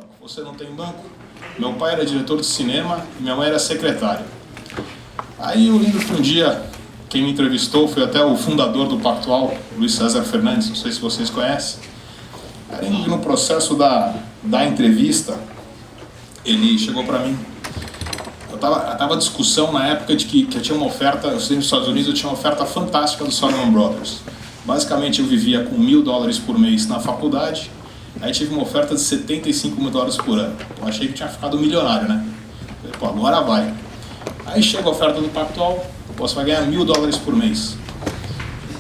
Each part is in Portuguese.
banco. Você não tem banco? Meu pai era diretor de cinema e minha mãe era secretária. Aí eu lembro que um dia, quem me entrevistou foi até o fundador do Pactual, Luiz César Fernandes, não sei se vocês conhecem. Aí no processo da entrevista, ele chegou para mim. Tava discussão na época de que tinha uma oferta, eu sei, nos Estados Unidos eu tinha uma oferta fantástica do Salomon Brothers. Basicamente eu vivia com $1.000 por mês na faculdade, aí tive uma oferta de $75.000 por ano. Eu achei que tinha ficado milionário, né? Falei, pô, agora vai. Aí chega a oferta do Pactual, você vai ganhar $1.000 por mês.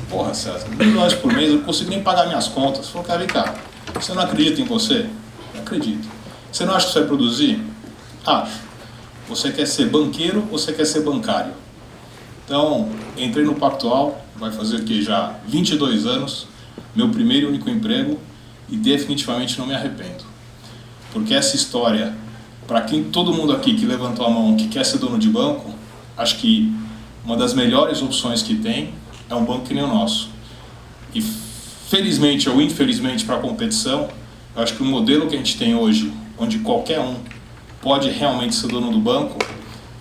Porra, César, $1.000 por mês, eu não consigo nem pagar minhas contas. Falei, cara, vem cá, você não acredita em você? Eu acredito. Você não acha que você vai produzir? Acho. Você quer ser banqueiro ou você quer ser bancário? Então, entrei no Pactual, vai fazer o que já? 22 anos, meu primeiro e único emprego, e definitivamente não me arrependo. Porque essa história, para quem todo mundo aqui que levantou a mão que quer ser dono de banco, acho que uma das melhores opções que tem é um banco que nem o nosso. E felizmente ou infelizmente para a competição, eu acho que o modelo que a gente tem hoje, onde qualquer um pode realmente ser dono do banco,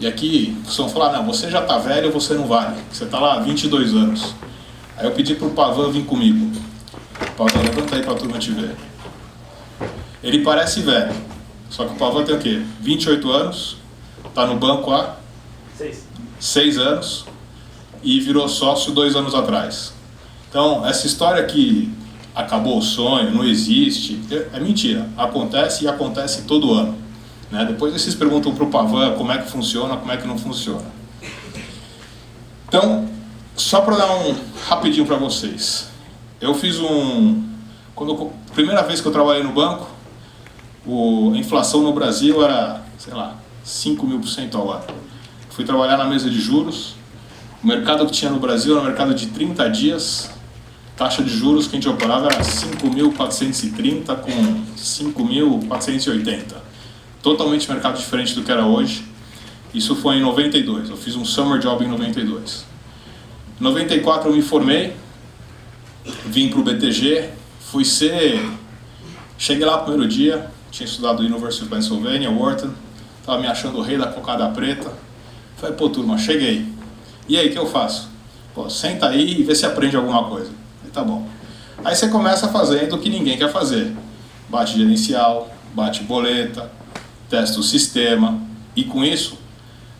e aqui vocês vão falar, não, você já está velho, você não vale, você está lá há 22 anos. Aí eu pedi para o Pavan vir comigo. Pavan, levanta aí para a turma te ver. Ele parece velho, só que o Pavan tem o quê? 28 anos, está no banco há 6 anos e virou sócio 2 anos atrás. Então, essa história que acabou o sonho, não existe, é mentira. Acontece e acontece todo ano. Né? Depois vocês perguntam para o Pavan como é que funciona, como é que não funciona. Então, só para dar um rapidinho para vocês. Eu fiz primeira vez que eu trabalhei no banco, a inflação no Brasil era, sei lá, 5.000% ao ano. Fui trabalhar na mesa de juros. O mercado que tinha no Brasil era um mercado de 30 dias. Taxa de juros que a gente operava era 5.430 com 5.480. Totalmente mercado diferente do que era hoje. Isso foi em 92, eu fiz um summer job em 92. Em 94 eu me formei, vim para o BTG, cheguei lá no primeiro dia, tinha estudado University of Pennsylvania, Wharton, estava me achando o rei da cocada preta. Falei, pô turma, cheguei. E aí, o que eu faço? Pô, senta aí e vê se aprende alguma coisa. Falei, tá bom. Aí você começa fazendo o que ninguém quer fazer. Bate gerencial, bate boleta, testa o sistema, e com isso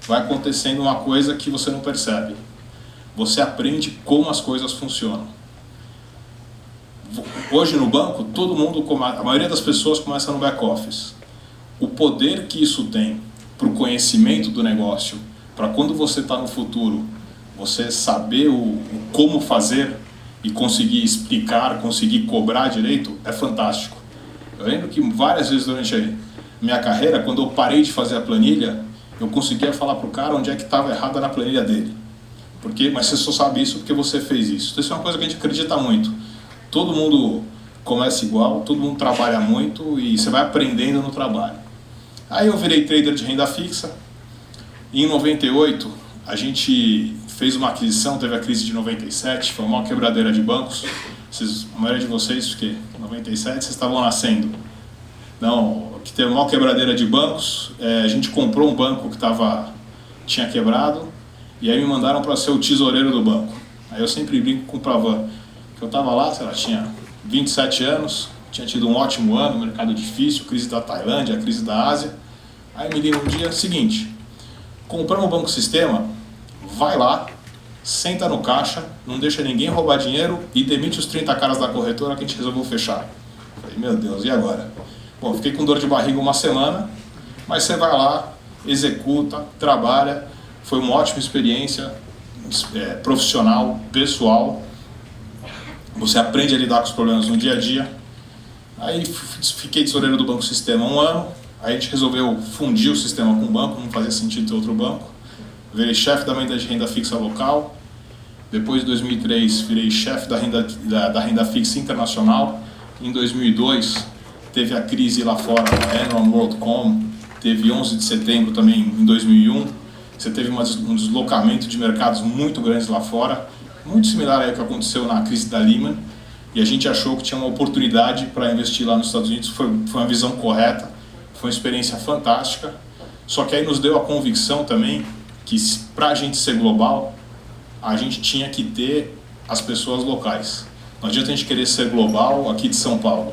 vai acontecendo uma coisa que você não percebe. Você aprende como as coisas funcionam. Hoje no banco, a maioria das pessoas começa no back office. O poder que isso tem para o conhecimento do negócio, para quando você está no futuro, você saber o como fazer e conseguir explicar, conseguir cobrar direito, é fantástico. Eu lembro que várias vezes durante minha carreira, quando eu parei de fazer a planilha, eu conseguia falar para o cara onde é que estava errada na planilha dele. Mas você só sabe isso porque você fez isso. Então isso é uma coisa que a gente acredita muito. Todo mundo começa igual, todo mundo trabalha muito e você vai aprendendo no trabalho. Aí eu virei trader de renda fixa. E em 98, a gente fez uma aquisição, teve a crise de 97, foi uma quebradeira de bancos. A maioria de vocês, porque em 97 vocês estavam nascendo. Não, que teve uma quebradeira de bancos, a gente comprou um banco que tinha quebrado, e aí me mandaram para ser o tesoureiro do banco. Aí eu sempre brinco com o Pavan, que eu estava lá, sei lá, tinha 27 anos, tinha tido um ótimo ano, mercado difícil, crise da Tailândia, crise da Ásia. Aí me liga um dia, seguinte, compramos o Banco Sistema, vai lá, senta no caixa, não deixa ninguém roubar dinheiro e demite os 30 caras da corretora que a gente resolveu fechar. Falei, meu Deus, e agora? Bom, fiquei com dor de barriga uma semana, mas você vai lá, executa, trabalha. Foi uma ótima experiência profissional, pessoal. Você aprende a lidar com os problemas no dia a dia. Aí fiquei tesoureiro do Banco Sistema 1 ano. Aí a gente resolveu fundir o sistema com o banco, não fazia sentido ter outro banco. Virei chefe da mesa de renda fixa local. Depois de 2003, virei chefe da renda fixa internacional. Em 2002, teve a crise lá fora, a Enron, WorldCom. Teve 11 de setembro também em 2001. Você teve um deslocamento de mercados muito grandes lá fora, muito similar ao que aconteceu na crise da Lehman. E a gente achou que tinha uma oportunidade para investir lá nos Estados Unidos. Foi uma visão correta. Foi uma experiência fantástica, só que aí nos deu a convicção também que para a gente ser global, a gente tinha que ter as pessoas locais. Não adianta a gente querer ser global aqui de São Paulo.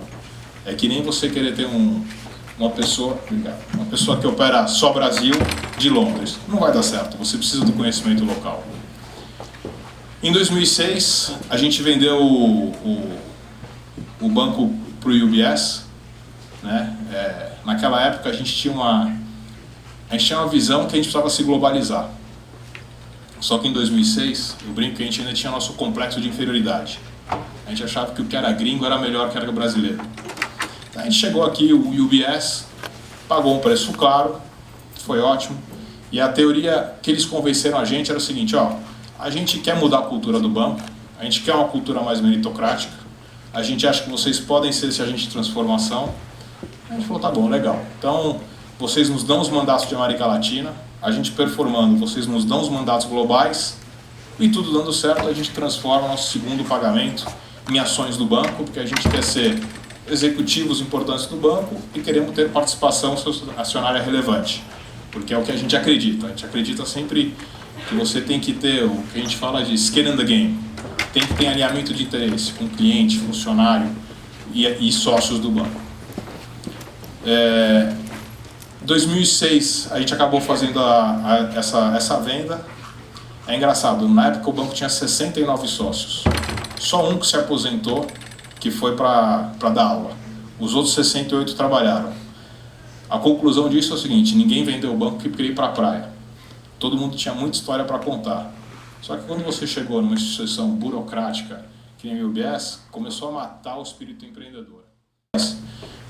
É que nem você querer ter uma pessoa que opera só Brasil de Londres. Não vai dar certo, você precisa do conhecimento local. Em 2006, a gente vendeu o banco para o UBS, né? Naquela época a gente tinha uma visão que a gente precisava se globalizar. Só que em 2006, eu brinco que a gente ainda tinha nosso complexo de inferioridade. A gente achava que o que era gringo era melhor que era brasileiro. A gente chegou aqui, o UBS pagou um preço claro, foi ótimo. E a teoria que eles convenceram a gente era o seguinte, a gente quer mudar a cultura do banco, a gente quer uma cultura mais meritocrática, a gente acha que vocês podem ser esse agente de transformação. A gente falou, tá bom, legal. Então, vocês nos dão os mandatos de América Latina, a gente performando, vocês nos dão os mandatos globais, e tudo dando certo, a gente transforma nosso segundo pagamento em ações do banco, porque a gente quer ser executivos importantes do banco e queremos ter participação acionária relevante, porque é o que a gente acredita. A gente acredita sempre que você tem que ter o que a gente fala de skin in the game, tem que ter alinhamento de interesse com cliente, funcionário e sócios do banco. Em 2006 a gente acabou fazendo essa venda. É engraçado, na época o banco tinha 69 sócios, só um que se aposentou, que foi para dar aula. Os outros 68 trabalharam. A conclusão disso é o seguinte, ninguém vendeu o banco porque queria ir para a praia. Todo mundo tinha muita história para contar. Só que quando você chegou numa instituição burocrática, que nem o UBS, começou a matar o espírito empreendedor.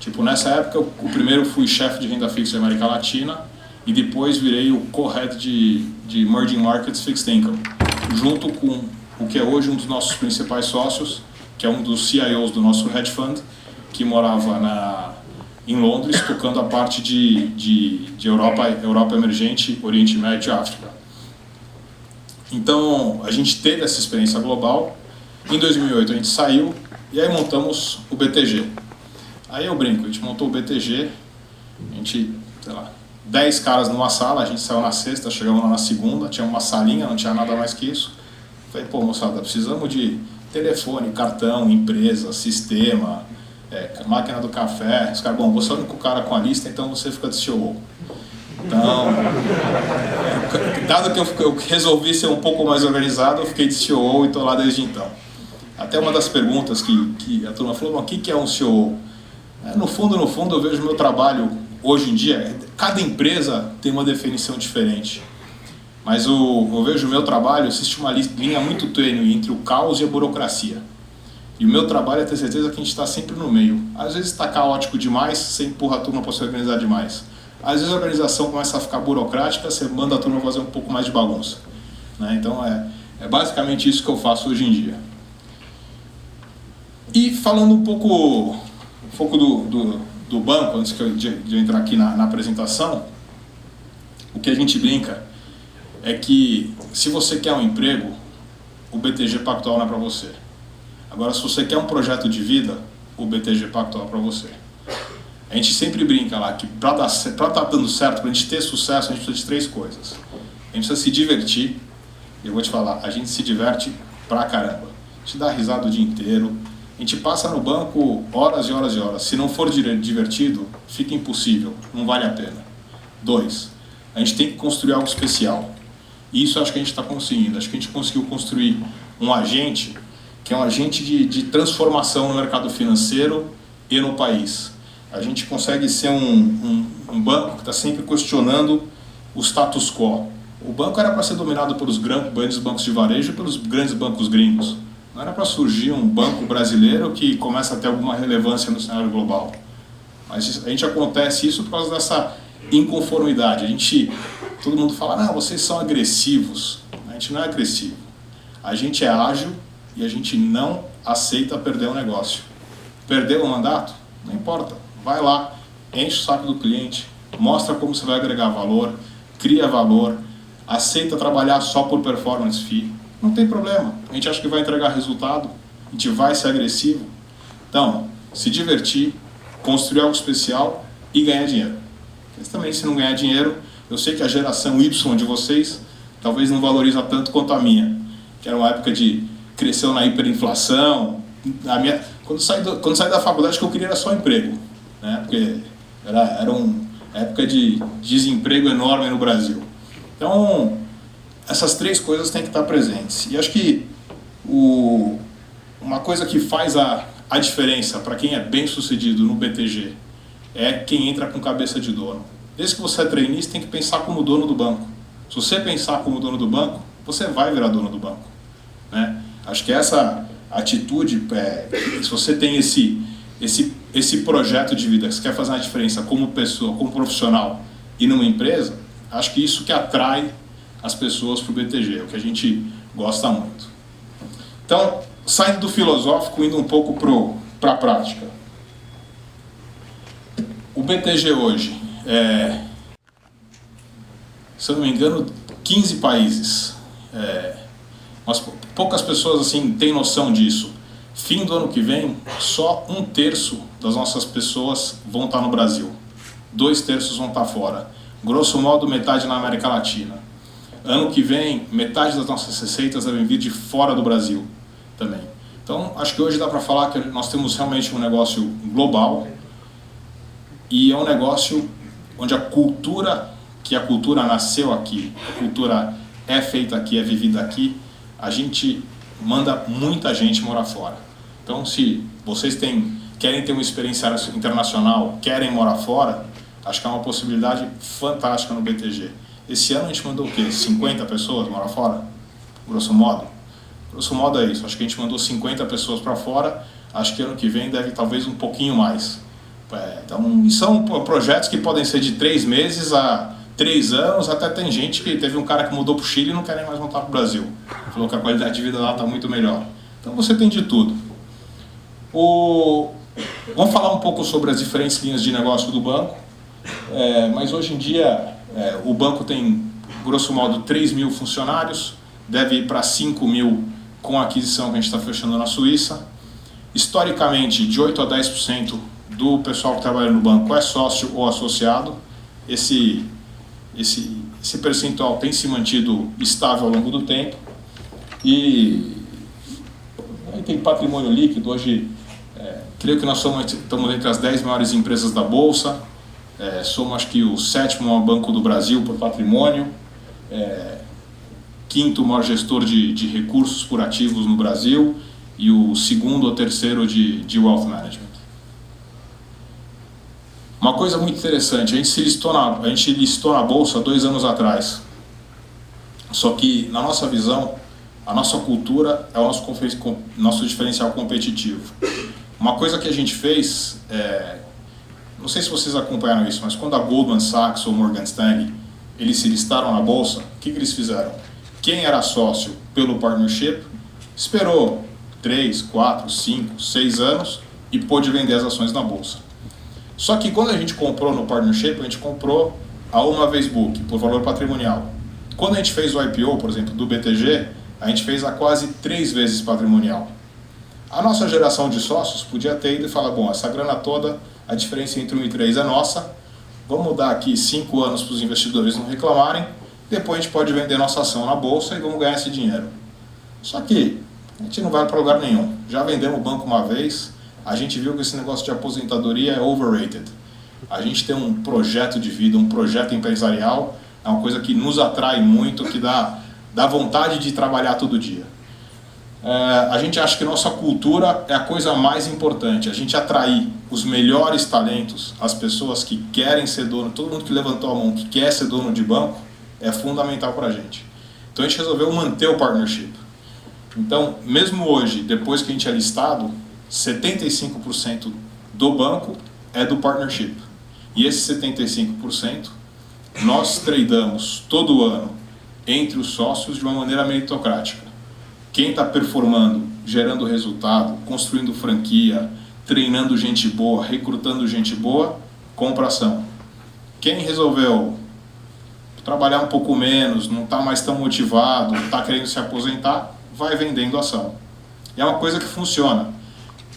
Tipo, nessa época, eu primeiro fui chefe de renda fixa da América Latina e depois virei o co-head de Emerging Markets Fixed Income, junto com o que é hoje um dos nossos principais sócios, que é um dos CIOs do nosso hedge fund, que morava em Londres, tocando a parte de Europa emergente, Oriente Médio e África. Então, a gente teve essa experiência global. Em 2008 a gente saiu e aí montamos o BTG. Aí eu brinco, a gente montou o BTG, a gente, 10 caras numa sala, a gente saiu na sexta, chegamos lá na segunda, tinha uma salinha, não tinha nada mais que isso. Falei, pô, moçada, precisamos de telefone, cartão, empresa, sistema, máquina do café. Os caras, bom, você é o único cara com a lista, então você fica de CEO. Então, dado que eu resolvi ser um pouco mais organizado, eu fiquei de CEO e estou lá desde então. Até uma das perguntas que a turma falou, o que é um CEO? No fundo, eu vejo o meu trabalho hoje em dia, cada empresa tem uma definição diferente. Mas eu vejo o meu trabalho, existe uma linha muito tênue entre o caos e a burocracia. E o meu trabalho é ter certeza que a gente está sempre no meio. Às vezes está caótico demais, você empurra a turma para se organizar demais. Às vezes a organização começa a ficar burocrática, você manda a turma fazer um pouco mais de bagunça. Né? Então é basicamente isso que eu faço hoje em dia. E falando um pouco do banco, antes de eu entrar aqui na apresentação, o que a gente brinca é que se você quer um emprego, o BTG Pactual não é para você. Agora, se você quer um projeto de vida, o BTG Pactual é para você. A gente sempre brinca lá que para estar dando certo, para a gente ter sucesso, a gente precisa de 3 coisas. A gente precisa se divertir, e eu vou te falar, a gente se diverte pra caramba. A gente dá risada o dia inteiro, a gente passa no banco horas e horas e horas. Se não for divertido, fica impossível, não vale a pena. 2, a gente tem que construir algo especial. E isso acho que a gente está conseguindo. Acho que a gente conseguiu construir um agente que é um agente de transformação no mercado financeiro e no país. A gente consegue ser um banco que está sempre questionando o status quo. O banco era para ser dominado pelos grandes bancos de varejo e pelos grandes bancos gringos. Não era para surgir um banco brasileiro que começa a ter alguma relevância no cenário global. Mas a gente acontece isso por causa dessa inconformidade. Todo mundo fala, não, vocês são agressivos. A gente não é agressivo. A gente é ágil e a gente não aceita perder um negócio. Perder o mandato? Não importa. Vai lá, enche o saco do cliente, mostra como você vai agregar valor, cria valor, aceita trabalhar só por performance fee. Não tem problema. A gente acha que vai entregar resultado, a gente vai ser agressivo. Então, se divertir, construir algo especial e ganhar dinheiro. Principalmente se não ganhar dinheiro. Eu sei que a geração Y de vocês talvez não valoriza tanto quanto a minha, que era uma época de cresceu na hiperinflação. Quando saí da faculdade, o que eu queria era só emprego, né? Porque era uma época de desemprego enorme no Brasil. Então, essas três coisas têm que estar presentes. E acho que uma coisa que faz a diferença para quem é bem sucedido no BTG é quem entra com cabeça de dono. Desde que você é trainee, você tem que pensar como dono do banco. Se você pensar como dono do banco, você vai virar dono do banco, né? Acho que essa atitude, se você tem esse projeto de vida, que você quer fazer uma diferença como pessoa, como profissional e numa empresa, acho que isso que atrai as pessoas para o BTG, é o que a gente gosta muito. Então, saindo do filosófico, indo um pouco para a prática. O BTG hoje se eu não me engano, 15 países. Mas poucas pessoas assim têm noção disso. Fim do ano que vem, só 1/3 das nossas pessoas vão estar no Brasil. 2/3 vão estar fora. Grosso modo, metade na América Latina. Ano que vem, metade das nossas receitas devem vir de fora do Brasil também. Então, acho que hoje dá para falar que nós temos realmente um negócio global e é um negócio onde a cultura nasceu aqui, a cultura é feita aqui, é vivida aqui, a gente manda muita gente morar fora. Então, se vocês querem ter uma experiência internacional, querem morar fora, acho que é uma possibilidade fantástica no BTG. Esse ano a gente mandou o quê? 50 pessoas morar fora? Grosso modo? Grosso modo é isso. Acho que a gente mandou 50 pessoas para fora. Acho que ano que vem deve talvez um pouquinho mais. Então, são projetos que podem ser de 3 meses a 3 anos. Até tem gente que teve um cara que mudou para o Chile e não quer nem mais voltar para o Brasil. Falou que a qualidade de vida lá está muito melhor. Então você tem de tudo. Vamos falar um pouco sobre as diferentes linhas de negócio do banco. Mas hoje em dia o banco tem, grosso modo, 3 mil funcionários, deve ir para 5 mil com a aquisição que a gente está fechando na Suíça. Historicamente, de 8 a 10% do pessoal que trabalha no banco é sócio ou associado. Esse percentual tem se mantido estável ao longo do tempo. E aí tem patrimônio líquido. Hoje, creio que nós estamos entre as 10 maiores empresas da Bolsa. Somos, acho que, o 7º maior banco do Brasil por patrimônio, 5º maior gestor de recursos por ativos no Brasil e o 2º ou 3º de Wealth Management. Uma coisa muito interessante, a gente listou na Bolsa 2 anos atrás, só que, na nossa visão, a nossa cultura é o nosso diferencial competitivo. Uma coisa que a gente fez, não sei se vocês acompanharam isso, mas quando a Goldman Sachs ou Morgan Stanley, eles se listaram na Bolsa, o que eles fizeram? Quem era sócio pelo partnership, esperou 3, 4, 5, 6 anos e pôde vender as ações na Bolsa. Só que quando a gente comprou no partnership, a gente comprou a uma vez book, por valor patrimonial. Quando a gente fez o IPO, por exemplo, do BTG, a gente fez a quase 3 vezes patrimonial. A nossa geração de sócios podia ter ido e falar, bom, essa grana toda, a diferença entre 1 e 3 é nossa, vamos dar aqui 5 anos para os investidores não reclamarem, depois a gente pode vender nossa ação na Bolsa e vamos ganhar esse dinheiro. Só que a gente não vai para lugar nenhum. Já vendemos o banco uma vez, a gente viu que esse negócio de aposentadoria é overrated. A gente tem um projeto de vida, um projeto empresarial, é uma coisa que nos atrai muito, que dá vontade de trabalhar todo dia. A gente acha que nossa cultura é a coisa mais importante, a gente atrair os melhores talentos, as pessoas que querem ser dono, todo mundo que levantou a mão que quer ser dono de banco, é fundamental para a gente. Então a gente resolveu manter o partnership. Então, mesmo hoje, depois que a gente é listado, 75% do banco é do partnership. E esse 75% nós tradamos todo ano entre os sócios de uma maneira meritocrática. Quem está performando, gerando resultado, construindo franquia, treinando gente boa, recrutando gente boa, compra ação. Quem resolveu trabalhar um pouco menos, não está mais tão motivado, está querendo se aposentar, vai vendendo ação. E é uma coisa que funciona.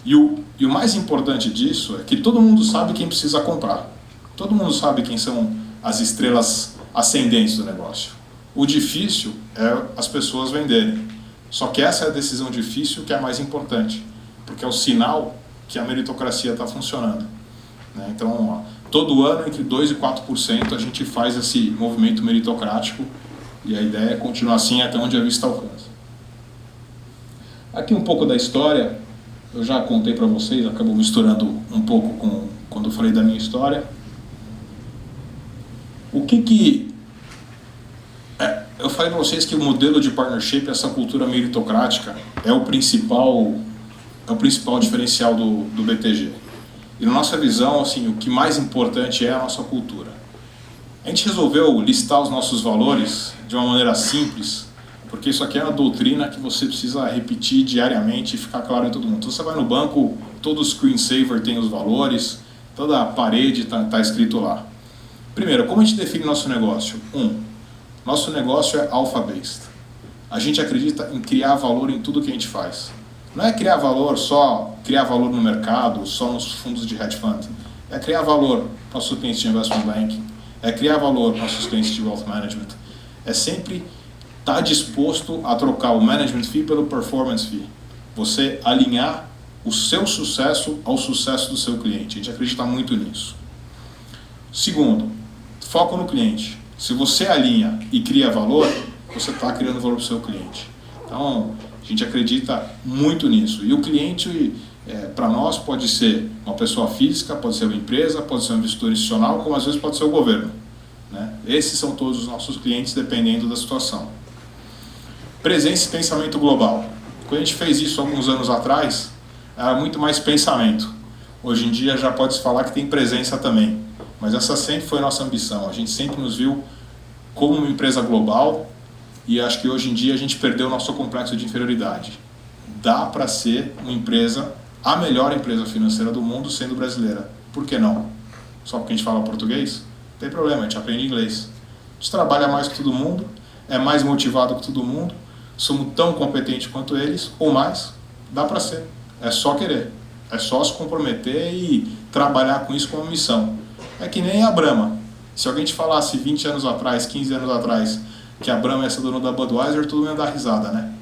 E o mais importante disso é que todo mundo sabe quem precisa comprar. Todo mundo sabe quem são as estrelas ascendentes do negócio. O difícil é as pessoas venderem. Só que essa é a decisão difícil que é a mais importante, porque é o sinal que a meritocracia está funcionando. Então, todo ano, entre 2% e 4%, a gente faz esse movimento meritocrático e a ideia é continuar assim até onde a vista alcança. Aqui um pouco da história, eu já contei para vocês, acabou misturando um pouco com quando eu falei da minha história. Eu falei para vocês que o modelo de partnership, essa cultura meritocrática, é o principal diferencial do BTG. E na nossa visão, assim, o que mais importante é a nossa cultura. A gente resolveu listar os nossos valores de uma maneira simples, porque isso aqui é uma doutrina que você precisa repetir diariamente e ficar claro em todo mundo. Então você vai no banco, todo screensaver tem os valores, toda a parede está escrito lá. Primeiro, como a gente define nosso negócio? Nosso negócio é alpha-based. A gente acredita em criar valor em tudo que a gente faz. Não é criar valor no mercado, só nos fundos de hedge fund. É criar valor para nossos clientes de investment banking, é criar valor para nossos clientes de wealth management. É sempre estar disposto a trocar o management fee pelo performance fee. Você alinhar o seu sucesso ao sucesso do seu cliente. A gente acredita muito nisso. Segundo, foco no cliente. Se você alinha e cria valor, você está criando valor para o seu cliente. Então, a gente acredita muito nisso. E o cliente, para nós, pode ser uma pessoa física, pode ser uma empresa, pode ser um investidor institucional, como às vezes pode ser o governo. Esses são todos os nossos clientes, dependendo da situação. Presença e pensamento global. Quando a gente fez isso alguns anos atrás, era muito mais pensamento. Hoje em dia já pode-se falar que tem presença também. Mas essa sempre foi a nossa ambição. A gente sempre nos viu como uma empresa global e acho que hoje em dia a gente perdeu o nosso complexo de inferioridade. Dá para ser uma empresa, a melhor empresa financeira do mundo, sendo brasileira. Por que não? Só porque a gente fala português? Não tem problema, a gente aprende inglês. A gente trabalha mais que todo mundo, é mais motivado que todo mundo, somos tão competentes quanto eles, ou mais, dá para ser. É só querer, é só se comprometer e trabalhar com isso como missão. É que nem a Brahma. Se alguém te falasse 20 anos atrás, 15 anos atrás, que a Brahma ia ser dona da Budweiser, todo mundo ia dar risada, né?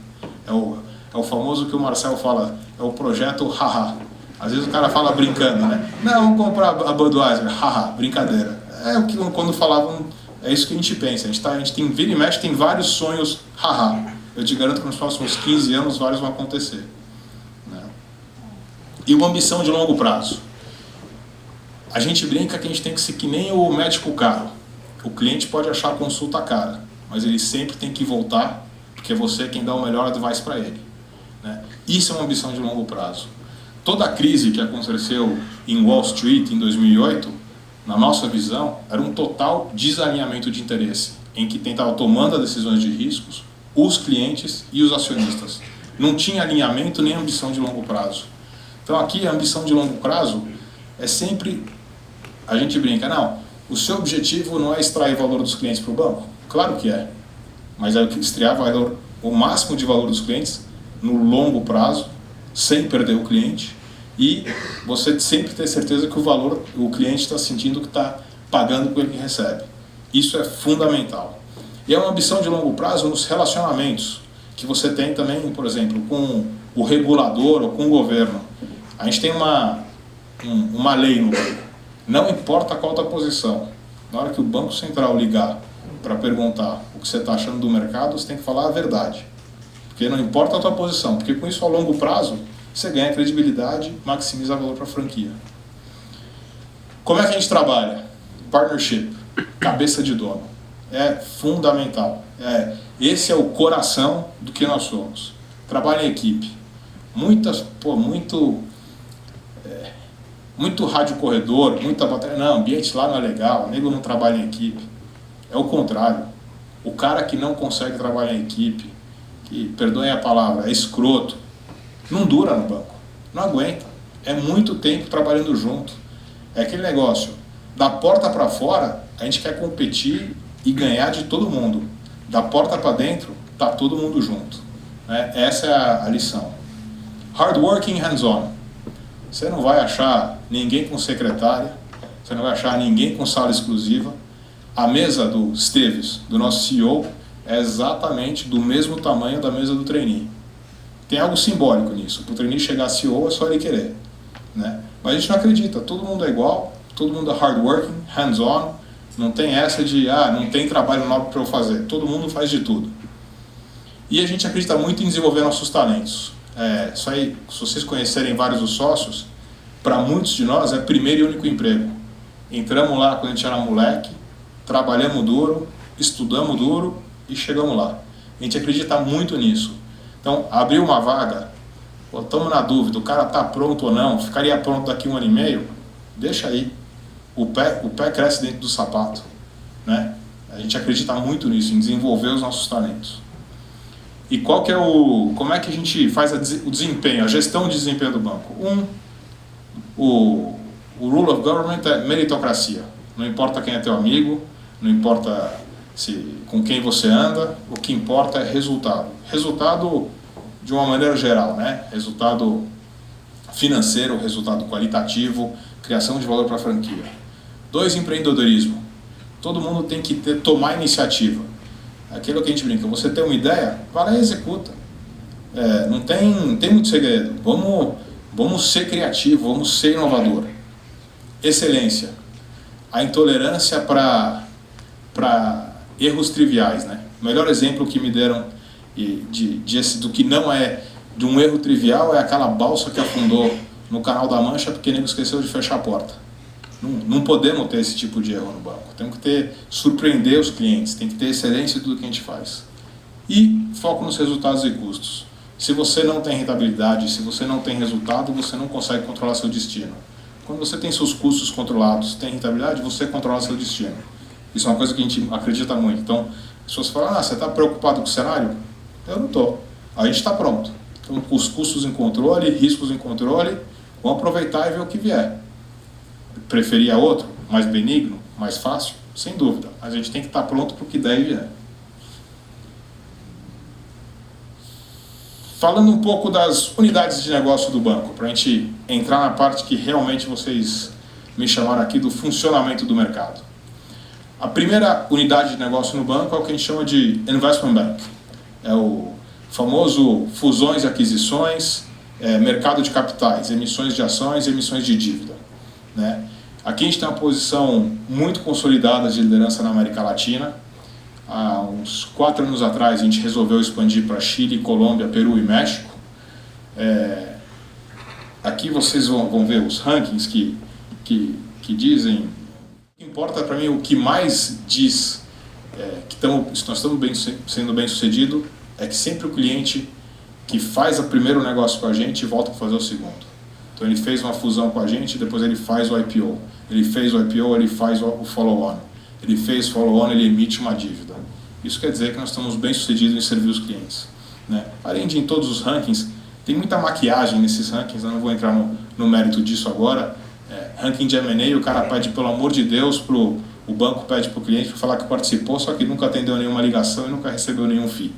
É o famoso que o Marcel fala, é o projeto haha. Às vezes o cara fala brincando, né? Não, vamos comprar a Budweiser, haha, brincadeira. É o que quando falavam, é isso que a gente pensa. A gente tem, vira e mexe, tem vários sonhos, haha. Eu te garanto que nos próximos 15 anos vários vão acontecer. E uma ambição de longo prazo. A gente brinca que a gente tem que ser que nem o médico caro. O cliente pode achar a consulta cara, mas ele sempre tem que voltar, porque você é quem dá o melhor advice para ele. Isso é uma ambição de longo prazo. Toda a crise que aconteceu em Wall Street em 2008, na nossa visão, era um total desalinhamento de interesse, em que quem estava tomando as decisões de riscos, os clientes e os acionistas. Não tinha alinhamento nem ambição de longo prazo. Então aqui a ambição de longo prazo é sempre... A gente brinca, não, o seu objetivo não é extrair valor dos clientes para o banco? Claro que é, mas é extrair valor, o máximo de valor dos clientes no longo prazo, sem perder o cliente, e você sempre ter certeza que o cliente está sentindo que está pagando por ele que recebe. Isso é fundamental. E é uma ambição de longo prazo nos relacionamentos, que você tem também, por exemplo, com o regulador ou com o governo. A gente tem uma lei no banco. Não importa qual a tua posição. Na hora que o Banco Central ligar para perguntar o que você está achando do mercado, você tem que falar a verdade. Porque não importa a tua posição, porque com isso, a longo prazo, você ganha credibilidade, maximiza valor para a franquia. Como é que a gente trabalha? Partnership, cabeça de dono. É fundamental. Esse é o coração do que nós somos. Trabalho em equipe. Muito rádio corredor, muita bateria. Não, o ambiente lá não é legal, o nego não trabalha em equipe. É o contrário. O cara que não consegue trabalhar em equipe, que, perdoem a palavra, é escroto, não dura no banco. Não aguenta. É muito tempo trabalhando junto. É aquele negócio, da porta para fora, a gente quer competir e ganhar de todo mundo. Da porta para dentro, tá todo mundo junto. Essa é a lição. Hard working, hands-on. Você não vai achar ninguém com secretária, você não vai achar ninguém com sala exclusiva. A mesa do Esteves, do nosso CEO, é exatamente do mesmo tamanho da mesa do trainee. Tem algo simbólico nisso. Para o trainee chegar a CEO é só ele querer, né? Mas a gente não acredita, todo mundo é igual, todo mundo é hardworking, hands-on, não tem essa de, não tem trabalho nobre para eu fazer, todo mundo faz de tudo. E a gente acredita muito em desenvolver nossos talentos. Isso aí, se vocês conhecerem vários dos sócios, para muitos de nós é primeiro e único emprego. Entramos lá quando a gente era moleque, trabalhamos duro, estudamos duro e chegamos lá. A gente acredita muito nisso. Então, abriu uma vaga, estamos na dúvida, o cara está pronto ou não, ficaria pronto daqui 1 ano e meio, deixa aí. O pé cresce dentro do sapato, né? A gente acredita muito nisso, em desenvolver os nossos talentos. E como é que a gente faz o desempenho, a gestão de desempenho do banco? O rule of government é meritocracia. Não importa quem é teu amigo, não importa com quem você anda, o que importa é resultado. Resultado de uma maneira geral, né? Resultado financeiro, resultado qualitativo, criação de valor para a franquia. 2, empreendedorismo. Todo mundo tem que tomar iniciativa. Aquilo que a gente brinca, você tem uma ideia, vai lá e executa. Não tem muito segredo. Vamos ser criativo, vamos ser inovador. Excelência. A intolerância para erros triviais, né? O melhor exemplo que me deram do que não é de um erro trivial é aquela balsa que afundou no Canal da Mancha porque nego esqueceu de fechar a porta. Não podemos ter esse tipo de erro no banco. Temos que surpreender os clientes, tem que ter excelência em tudo que a gente faz. E foco nos resultados e custos. Se você não tem rentabilidade, se você não tem resultado, você não consegue controlar seu destino. Quando você tem seus custos controlados, tem rentabilidade, você controla seu destino. Isso é uma coisa que a gente acredita muito. Então, as pessoas falam, você está preocupado com o cenário? Eu não estou. A gente está pronto. Então, com os custos em controle, riscos em controle, vamos aproveitar e ver o que vier. Preferia outro, mais benigno, mais fácil? Sem dúvida. Mas a gente tem que estar pronto para o que der e vier. Falando um pouco das unidades de negócio do banco, para a gente entrar na parte que realmente vocês me chamaram aqui do funcionamento do mercado. A primeira unidade de negócio no banco é o que a gente chama de Investment Bank. É o famoso fusões e aquisições, mercado de capitais, emissões de ações e emissões de dívida, né? Aqui a gente tem uma posição muito consolidada de liderança na América Latina. Há uns 4 anos atrás a gente resolveu expandir para Chile, Colômbia, Peru e México. Aqui vocês vão ver os rankings que dizem. O que importa para mim, o que mais diz que nós estamos sendo bem sucedido é que sempre o cliente que faz o primeiro negócio com a gente volta para fazer o segundo. Então ele fez uma fusão com a gente, depois ele faz o IPO. Ele fez o IPO, ele faz o follow-on. Ele fez follow-on, ele emite uma dívida. Isso quer dizer que nós estamos bem sucedidos em servir os clientes, né? Além de em todos os rankings, tem muita maquiagem nesses rankings, eu não vou entrar no mérito disso agora. Ranking de M&A, o cara pede pelo amor de Deus, o banco pede para o cliente para falar que participou, só que nunca atendeu nenhuma ligação e nunca recebeu nenhum FII,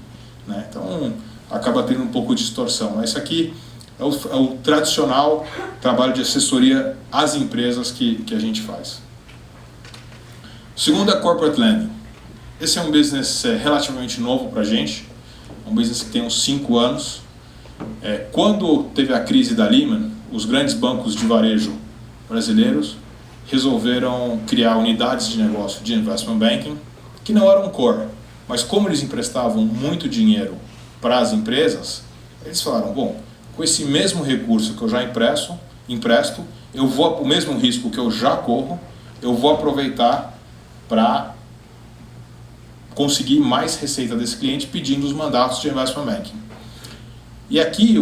né? Então acaba tendo um pouco de distorção. Mas isso aqui é o tradicional trabalho de assessoria às empresas que a gente faz. Segundo é Corporate Lending. Esse é um business relativamente novo para a gente, um business que tem uns 5 anos. Quando teve a crise da Lehman, os grandes bancos de varejo brasileiros resolveram criar unidades de negócio de investment banking que não eram core, mas como eles emprestavam muito dinheiro para as empresas, eles falaram, bom, com esse mesmo recurso que eu já empresto, o mesmo risco que eu já corro, eu vou aproveitar para conseguir mais receita desse cliente pedindo os mandatos de investment banking. E aqui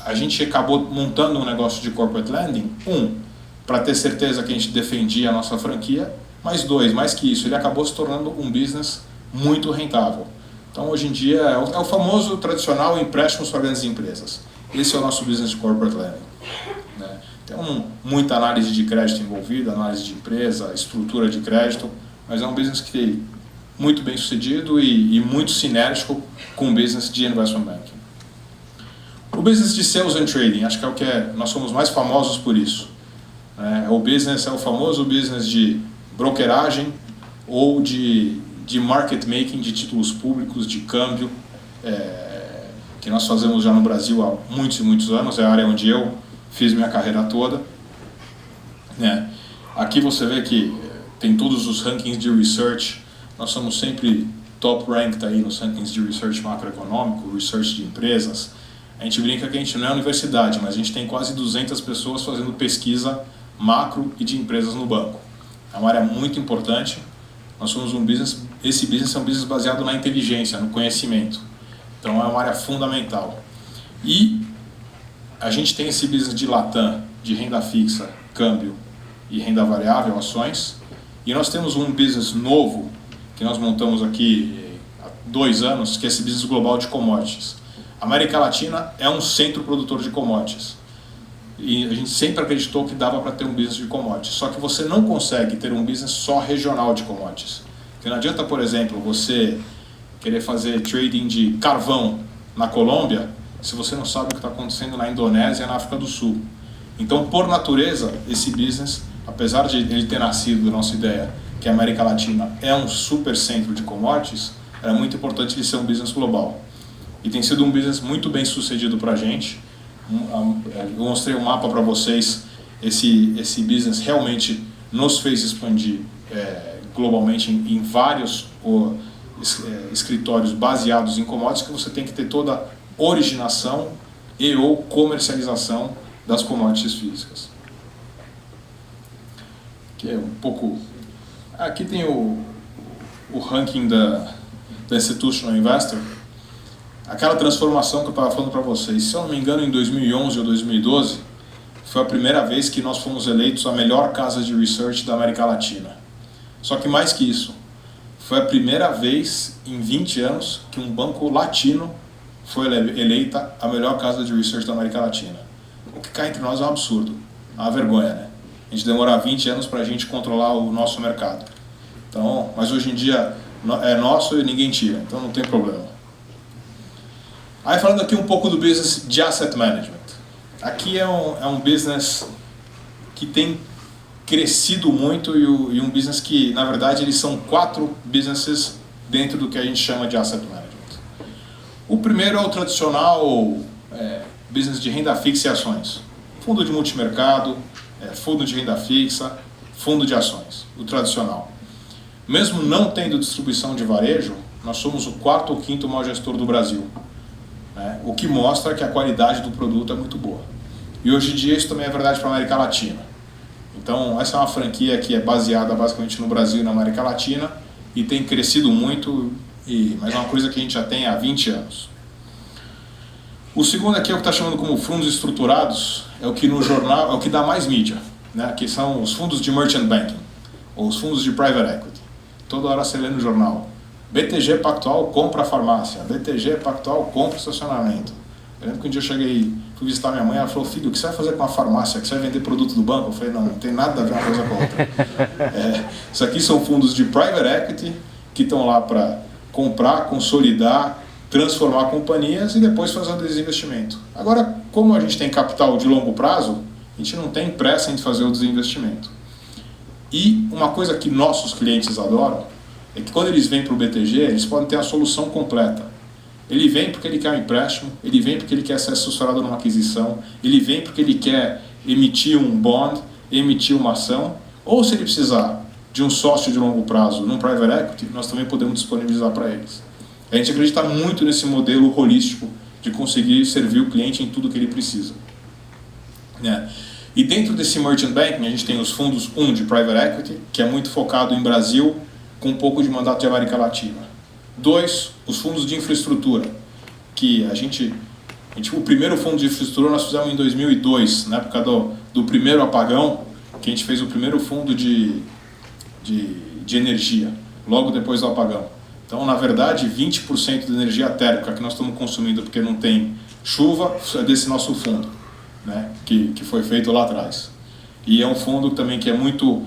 a gente acabou montando um negócio de corporate lending, para ter certeza que a gente defendia a nossa franquia, mas 2, mais que isso, ele acabou se tornando um business muito rentável. Então hoje em dia é o famoso tradicional empréstimos para grandes empresas. Esse é o nosso business de corporate lending, né? Tem muita análise de crédito envolvida, análise de empresa, estrutura de crédito, mas é um business que tem muito bem sucedido e muito sinérgico com o business de investment banking. O business de sales and trading, acho que nós somos mais famosos por isso. É o famoso business de brokeragem ou de market making de títulos públicos, de câmbio, que nós fazemos já no Brasil há muitos e muitos anos, é a área onde eu fiz minha carreira toda. Aqui você vê que tem todos os rankings de research, nós somos sempre top ranked aí nos rankings de research macroeconômico, research de empresas. A gente brinca que a gente não é universidade, mas a gente tem quase 200 pessoas fazendo pesquisa macro e de empresas no banco. É uma área muito importante. Nós somos um business, esse business é um business baseado na inteligência, no conhecimento. Então é uma área fundamental. E a gente tem esse business de Latam, de renda fixa, câmbio e renda variável, ações. E nós temos um business novo que nós montamos aqui há 2 anos, que é esse business global de commodities. A América Latina é um centro produtor de commodities. E a gente sempre acreditou que dava para ter um business de commodities. Só que você não consegue ter um business só regional de commodities. Porque não adianta, por exemplo, você querer fazer trading de carvão na Colômbia se você não sabe o que está acontecendo na Indonésia e na África do Sul. Então, por natureza, esse business, apesar de ele ter nascido da nossa ideia que a América Latina é um super centro de commodities, é muito importante ele ser um business global. E tem sido um business muito bem sucedido para a gente. Eu mostrei um mapa para vocês. Esse business realmente nos fez expandir globalmente em vários escritórios baseados em commodities, que você tem que ter toda a originação e ou comercialização das commodities físicas. Que é um pouco... Aqui tem o ranking da Institutional Investor. Aquela transformação que eu estava falando para vocês, se eu não me engano, em 2011 ou 2012, foi a primeira vez que nós fomos eleitos a melhor casa de research da América Latina. Só que mais que isso, foi a primeira vez em 20 anos que um banco latino foi eleita a melhor casa de research da América Latina. O que cá entre nós é um absurdo, é uma vergonha, né? A gente demorar 20 anos para a gente controlar o nosso mercado. Então, mas hoje em dia é nosso e ninguém tira, então não tem problema. Aí falando aqui um pouco do business de asset management. Aqui é um business que tem crescido muito e um business que, na verdade, eles são 4 businesses dentro do que a gente chama de asset management. O primeiro é o tradicional business de renda fixa e ações. Fundo de multimercado, fundo de renda fixa, fundo de ações, o tradicional. Mesmo não tendo distribuição de varejo, nós somos o 4º ou 5º maior gestor do Brasil. O que mostra que a qualidade do produto é muito boa. E hoje em dia isso também é verdade para a América Latina. Então essa é uma franquia que é baseada basicamente no Brasil e na América Latina e tem crescido muito, mas é uma coisa que a gente já tem há 20 anos. O segundo aqui é o que está chamando como fundos estruturados, é o que no jornal, é o que dá mais mídia, né? Que são os fundos de merchant banking, ou os fundos de private equity. Toda hora você lê no jornal. BTG Pactual compra a farmácia, BTG Pactual compra o estacionamento. Eu lembro que um dia eu cheguei, fui visitar minha mãe, ela falou: filho, o que você vai fazer com a farmácia? Que você vai vender produto do banco? Eu falei: não tem nada a ver uma coisa com a outra. Isso aqui são fundos de private equity que estão lá para comprar, consolidar, transformar companhias e depois fazer o desinvestimento. Agora, como a gente tem capital de longo prazo, a gente não tem pressa em fazer o desinvestimento. E uma coisa que nossos clientes adoram é que quando eles vêm para o BTG, eles podem ter a solução completa. Ele vem porque ele quer um empréstimo, ele vem porque ele quer ser assessorado numa aquisição, ele vem porque ele quer emitir um bond, emitir uma ação, ou se ele precisar de um sócio de longo prazo num private equity, nós também podemos disponibilizar para eles. A gente acredita muito nesse modelo holístico de conseguir servir o cliente em tudo que ele precisa. E dentro desse merchant banking, a gente tem os fundos, de private equity, que é muito focado em Brasil, com um pouco de mandato de América Latina. 2, os fundos de infraestrutura, que o primeiro fundo de infraestrutura nós fizemos em 2002, na época do primeiro apagão, que a gente fez o primeiro fundo de energia, logo depois do apagão. Então, na verdade, 20% da energia térmica que nós estamos consumindo porque não tem chuva é desse nosso fundo, né, que foi feito lá atrás. E é um fundo também que é muito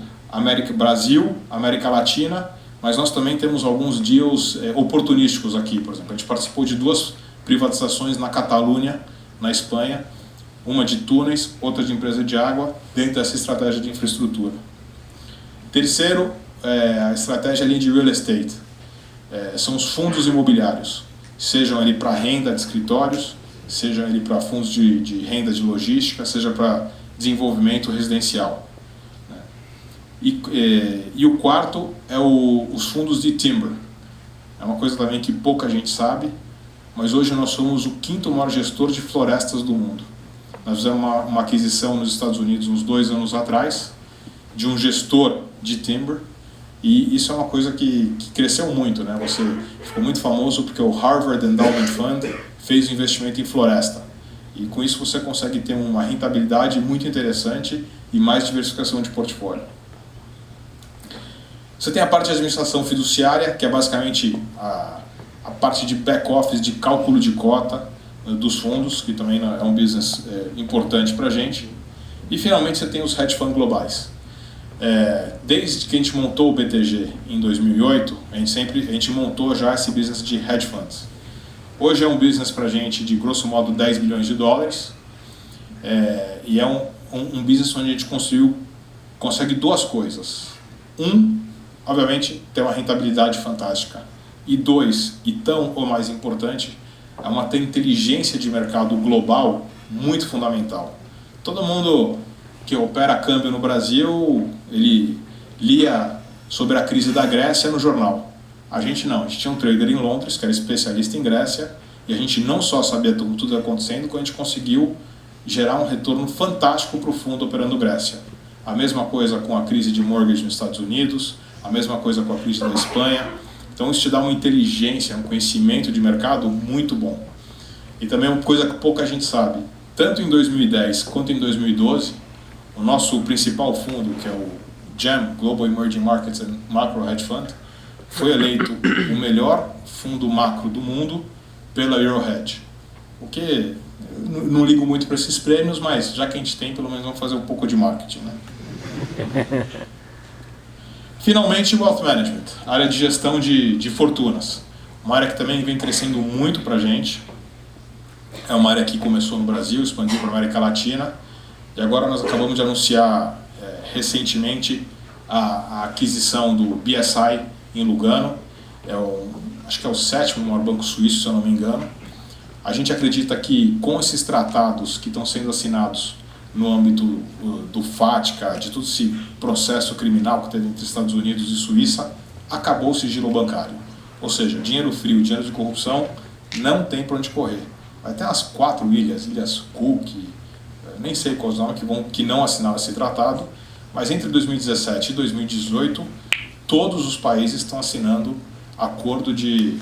Brasil, América Latina, mas nós também temos alguns deals oportunísticos aqui. Por exemplo, a gente participou de 2 privatizações na Catalunha, na Espanha. uma de túneis, outra de empresa de água, dentro dessa estratégia de infraestrutura. Terceiro, a estratégia ali de real estate. São os fundos imobiliários, sejam ele para renda de escritórios, sejam ele para fundos de renda de logística, seja para desenvolvimento residencial. E o quarto é os fundos de timber. É uma coisa também que pouca gente sabe, mas hoje nós somos o 5º maior gestor de florestas do mundo. Nós fizemos uma aquisição nos Estados Unidos uns 2 anos atrás, de um gestor de timber, e isso é uma coisa que cresceu muito, né? Você ficou muito famoso porque o Harvard Endowment Fund fez um investimento em floresta. E com isso você consegue ter uma rentabilidade muito interessante e mais diversificação de portfólio. Você tem a parte de administração fiduciária, que é basicamente a parte de back-office, de cálculo de cota dos fundos, que também é um business importante para a gente. E finalmente você tem os hedge funds globais. Desde que a gente montou o BTG em 2008, a gente montou já esse business de hedge funds. Hoje é um business para a gente de grosso modo 10 bilhões de dólares, e é um business onde a gente consegue 2 coisas. Obviamente, ter uma rentabilidade fantástica. E 2, e tão ou mais importante, é uma ter inteligência de mercado global muito fundamental. Todo mundo que opera câmbio no Brasil, ele lia sobre a crise da Grécia no jornal. A gente não, a gente tinha um trader em Londres, que era especialista em Grécia, e a gente não só sabia tudo acontecendo, como a gente conseguiu gerar um retorno fantástico para o fundo operando Grécia. A mesma coisa com a crise de mortgage nos Estados Unidos, a mesma coisa com a crise da Espanha. Então isso te dá uma inteligência, um conhecimento de mercado muito bom. E também uma coisa que pouca gente sabe, tanto em 2010 quanto em 2012, o nosso principal fundo, que é o GEM, Global Emerging Markets and Macro Hedge Fund, foi eleito o melhor fundo macro do mundo pela Eurohedge. O que não ligo muito para esses prêmios, mas já que a gente tem, pelo menos vamos fazer um pouco de marketing, né? Finalmente, Wealth Management, área de gestão de fortunas. Uma área que também vem crescendo muito para a gente. É uma área que começou no Brasil, expandiu para a América Latina. E agora nós acabamos de anunciar recentemente a aquisição do BSI em Lugano. Acho que é o 7º maior banco suíço, se eu não me engano. A gente acredita que com esses tratados que estão sendo assinados no âmbito do FATCA, de todo esse processo criminal que teve entre Estados Unidos e Suíça, acabou o sigilo bancário. Ou seja, dinheiro frio, dinheiro de corrupção, não tem para onde correr. Vai ter as 4 ilhas Cook, nem sei quais nomes que não assinaram esse tratado, mas entre 2017 e 2018, todos os países estão assinando acordo de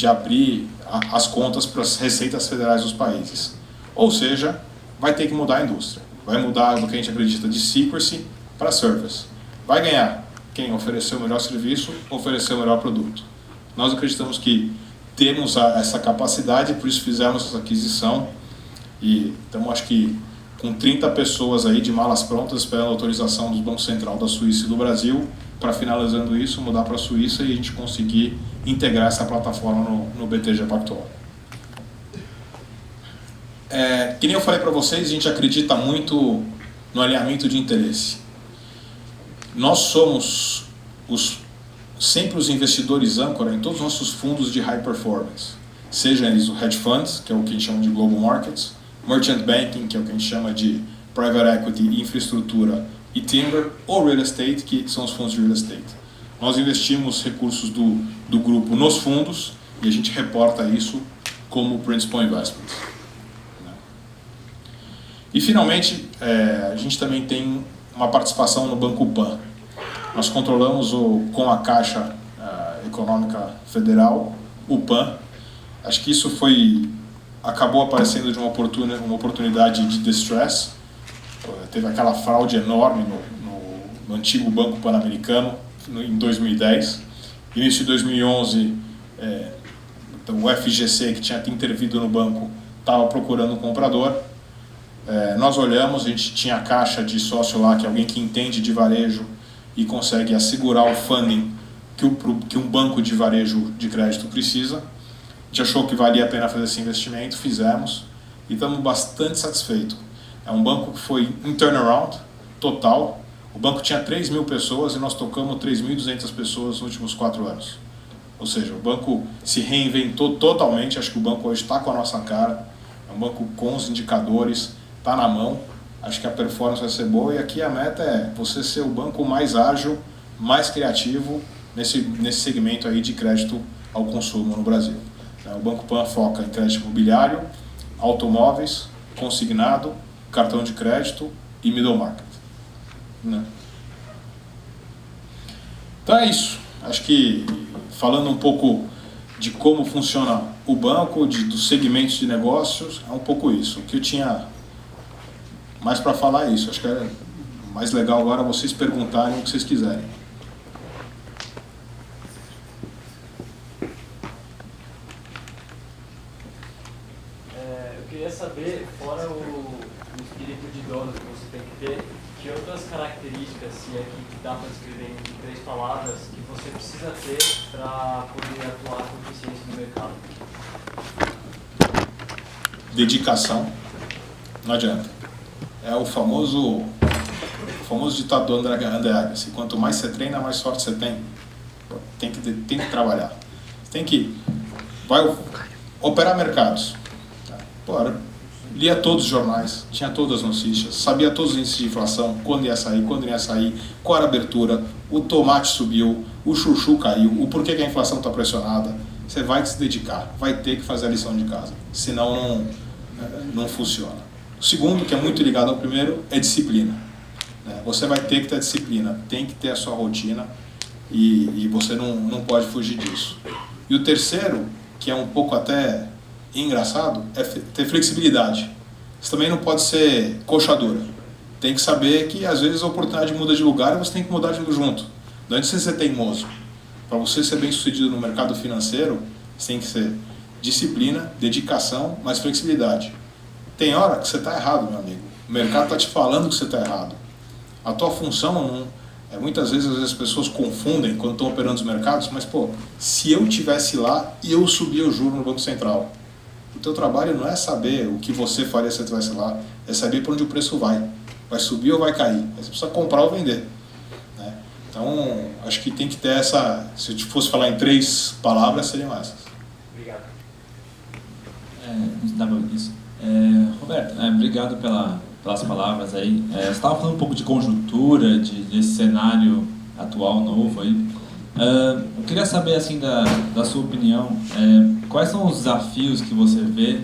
abrir as contas para as receitas federais dos países. Ou seja, vai ter que mudar a indústria. Vai mudar do que a gente acredita de secrecy para service. Vai ganhar quem oferecer o melhor serviço, oferecer o melhor produto. Nós acreditamos que temos essa capacidade, por isso fizemos essa aquisição. E estamos, acho que, com 30 pessoas aí de malas prontas, esperando a autorização do Banco Central da Suíça e do Brasil, para finalizando isso, mudar para a Suíça e a gente conseguir integrar essa plataforma no BTG Pactual. Que nem eu falei para vocês, a gente acredita muito no alinhamento de interesse. Nós somos sempre os investidores âncora em todos os nossos fundos de high performance. Seja eles o hedge funds, que é o que a gente chama de global markets, merchant banking, que é o que a gente chama de private equity, infraestrutura e timber, ou real estate, que são os fundos de real estate. Nós investimos recursos do grupo nos fundos e a gente reporta isso como principal investment. E finalmente, a gente também tem uma participação no Banco Pan. Nós controlamos com a Caixa Econômica Federal, o PAN. Acho que isso acabou aparecendo de uma oportunidade de distress. Teve aquela fraude enorme no antigo Banco Pan-Americano em 2010. Início de 2011, o FGC, que tinha intervido no banco, estava procurando um comprador. Nós olhamos, a gente tinha a caixa de sócio lá, que é alguém que entende de varejo e consegue assegurar o funding que um banco de varejo de crédito precisa. A gente achou que valia a pena fazer esse investimento, fizemos e estamos bastante satisfeitos. É um banco que foi em turnaround total. O banco tinha 3.000 pessoas e nós tocamos 3.200 pessoas nos últimos 4 anos. Ou seja, o banco se reinventou totalmente. Acho que o banco hoje está com a nossa cara. É um banco com os indicadores, está na mão. Acho que a performance vai ser boa. E aqui a meta é você ser o banco mais ágil, mais criativo nesse segmento aí de crédito ao consumo no Brasil. O Banco Pan foca em crédito imobiliário, automóveis, consignado, cartão de crédito e middle market. Então é isso. Acho que falando um pouco de como funciona o banco, dos segmentos de negócios, é um pouco isso. O que eu tinha mais para falar é isso. Acho que é mais legal agora vocês perguntarem o que vocês quiserem. Eu queria saber, fora o espírito de dono que você tem que ter, que outras características, se é que dá para descrever em 3 palavras, que você precisa ter para poder atuar com eficiência no mercado? Dedicação. Não adianta. É o famoso ditado do André Agassi. Quanto mais você treina, mais sorte você tem. Tem que trabalhar. Tem que operar mercados. Pô, lia todos os jornais, tinha todas as notícias, sabia todos os índices de inflação, quando ia sair, qual era a abertura, o tomate subiu, o chuchu caiu, o porquê que a inflação está pressionada. Você vai se dedicar, vai ter que fazer a lição de casa, senão não funciona. O segundo, que é muito ligado ao primeiro, é disciplina. Você vai ter que ter disciplina, tem que ter a sua rotina e você não pode fugir disso. E o terceiro, que é um pouco até engraçado, é ter flexibilidade. Você também não pode ser coxa dura. Tem que saber que às vezes a oportunidade muda de lugar e você tem que mudar junto. Não é de ser teimoso. Para você ser bem sucedido no mercado financeiro, você tem que ser disciplina, dedicação, mas flexibilidade. Tem hora que você está errado, meu amigo. O mercado está te falando que você está errado. A tua função não... muitas vezes as pessoas confundem quando estão operando os mercados, mas se eu estivesse lá e eu subia o juro no Banco Central, o teu trabalho não é saber o que você faria se você estivesse lá, é saber para onde o preço vai. Vai subir ou vai cair. Aí você precisa comprar ou vender. Então, acho que tem que ter essa... Se eu fosse falar em 3 palavras, seriam essas. Obrigado. Roberto, obrigado pelas palavras aí. Você estava falando um pouco de conjuntura, desse cenário atual novo aí. Eu queria saber, assim, da sua opinião, quais são os desafios que você vê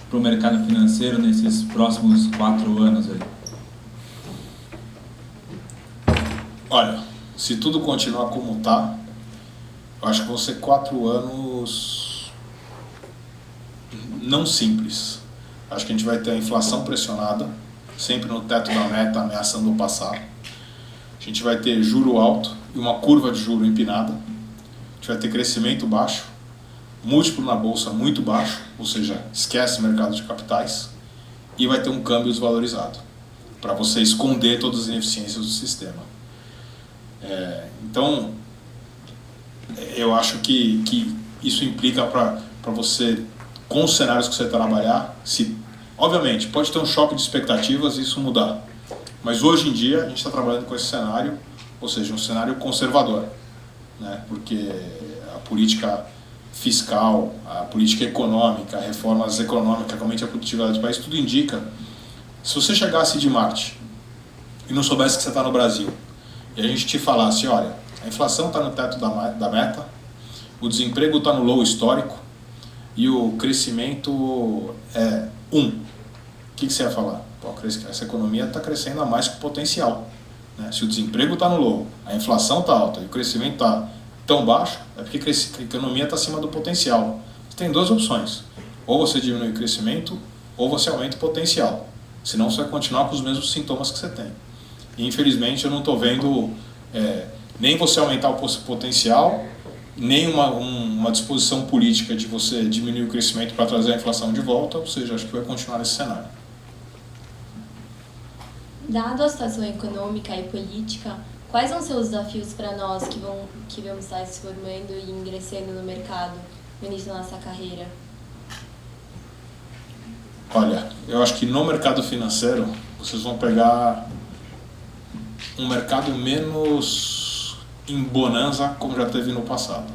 para o mercado financeiro nesses próximos 4 anos aí? Olha, se tudo continuar como está, eu acho que vão ser 4 anos não simples. Acho que a gente vai ter a inflação pressionada, sempre no teto da meta, ameaçando passar. A gente vai ter juro alto e uma curva de juro empinada. A gente vai ter crescimento baixo, múltiplo na bolsa muito baixo, ou seja, esquece mercado de capitais, e vai ter um câmbio desvalorizado, para você esconder todas as ineficiências do sistema. Então, eu acho que isso implica para você, com os cenários que você trabalhar, obviamente, pode ter um choque de expectativas e isso mudar. Mas hoje em dia a gente está trabalhando com esse cenário, ou seja, um cenário conservador, porque a política fiscal, a política econômica, reformas econômicas, que aumente a produtividade do país, tudo indica. Se você chegasse de Marte e não soubesse que você está no Brasil, e a gente te falasse, olha, a inflação está no teto da meta, o desemprego está no low histórico e o crescimento é 1, o que você ia falar? Essa economia está crescendo a mais que o potencial. Se o desemprego está no low, a inflação está alta e o crescimento está tão baixo, é porque a economia está acima do potencial. Você tem 2 opções. Ou você diminui o crescimento, ou você aumenta o potencial. Senão você vai continuar com os mesmos sintomas que você tem. E infelizmente eu não estou vendo nem você aumentar o potencial, nem uma disposição política de você diminuir o crescimento para trazer a inflação de volta, ou seja, acho que vai continuar nesse cenário. Dado a situação econômica e política, quais são seus desafios para nós que vamos estar se formando e ingressando no mercado no início da nossa carreira? Olha, eu acho que no mercado financeiro vocês vão pegar um mercado menos em bonança como já teve no passado.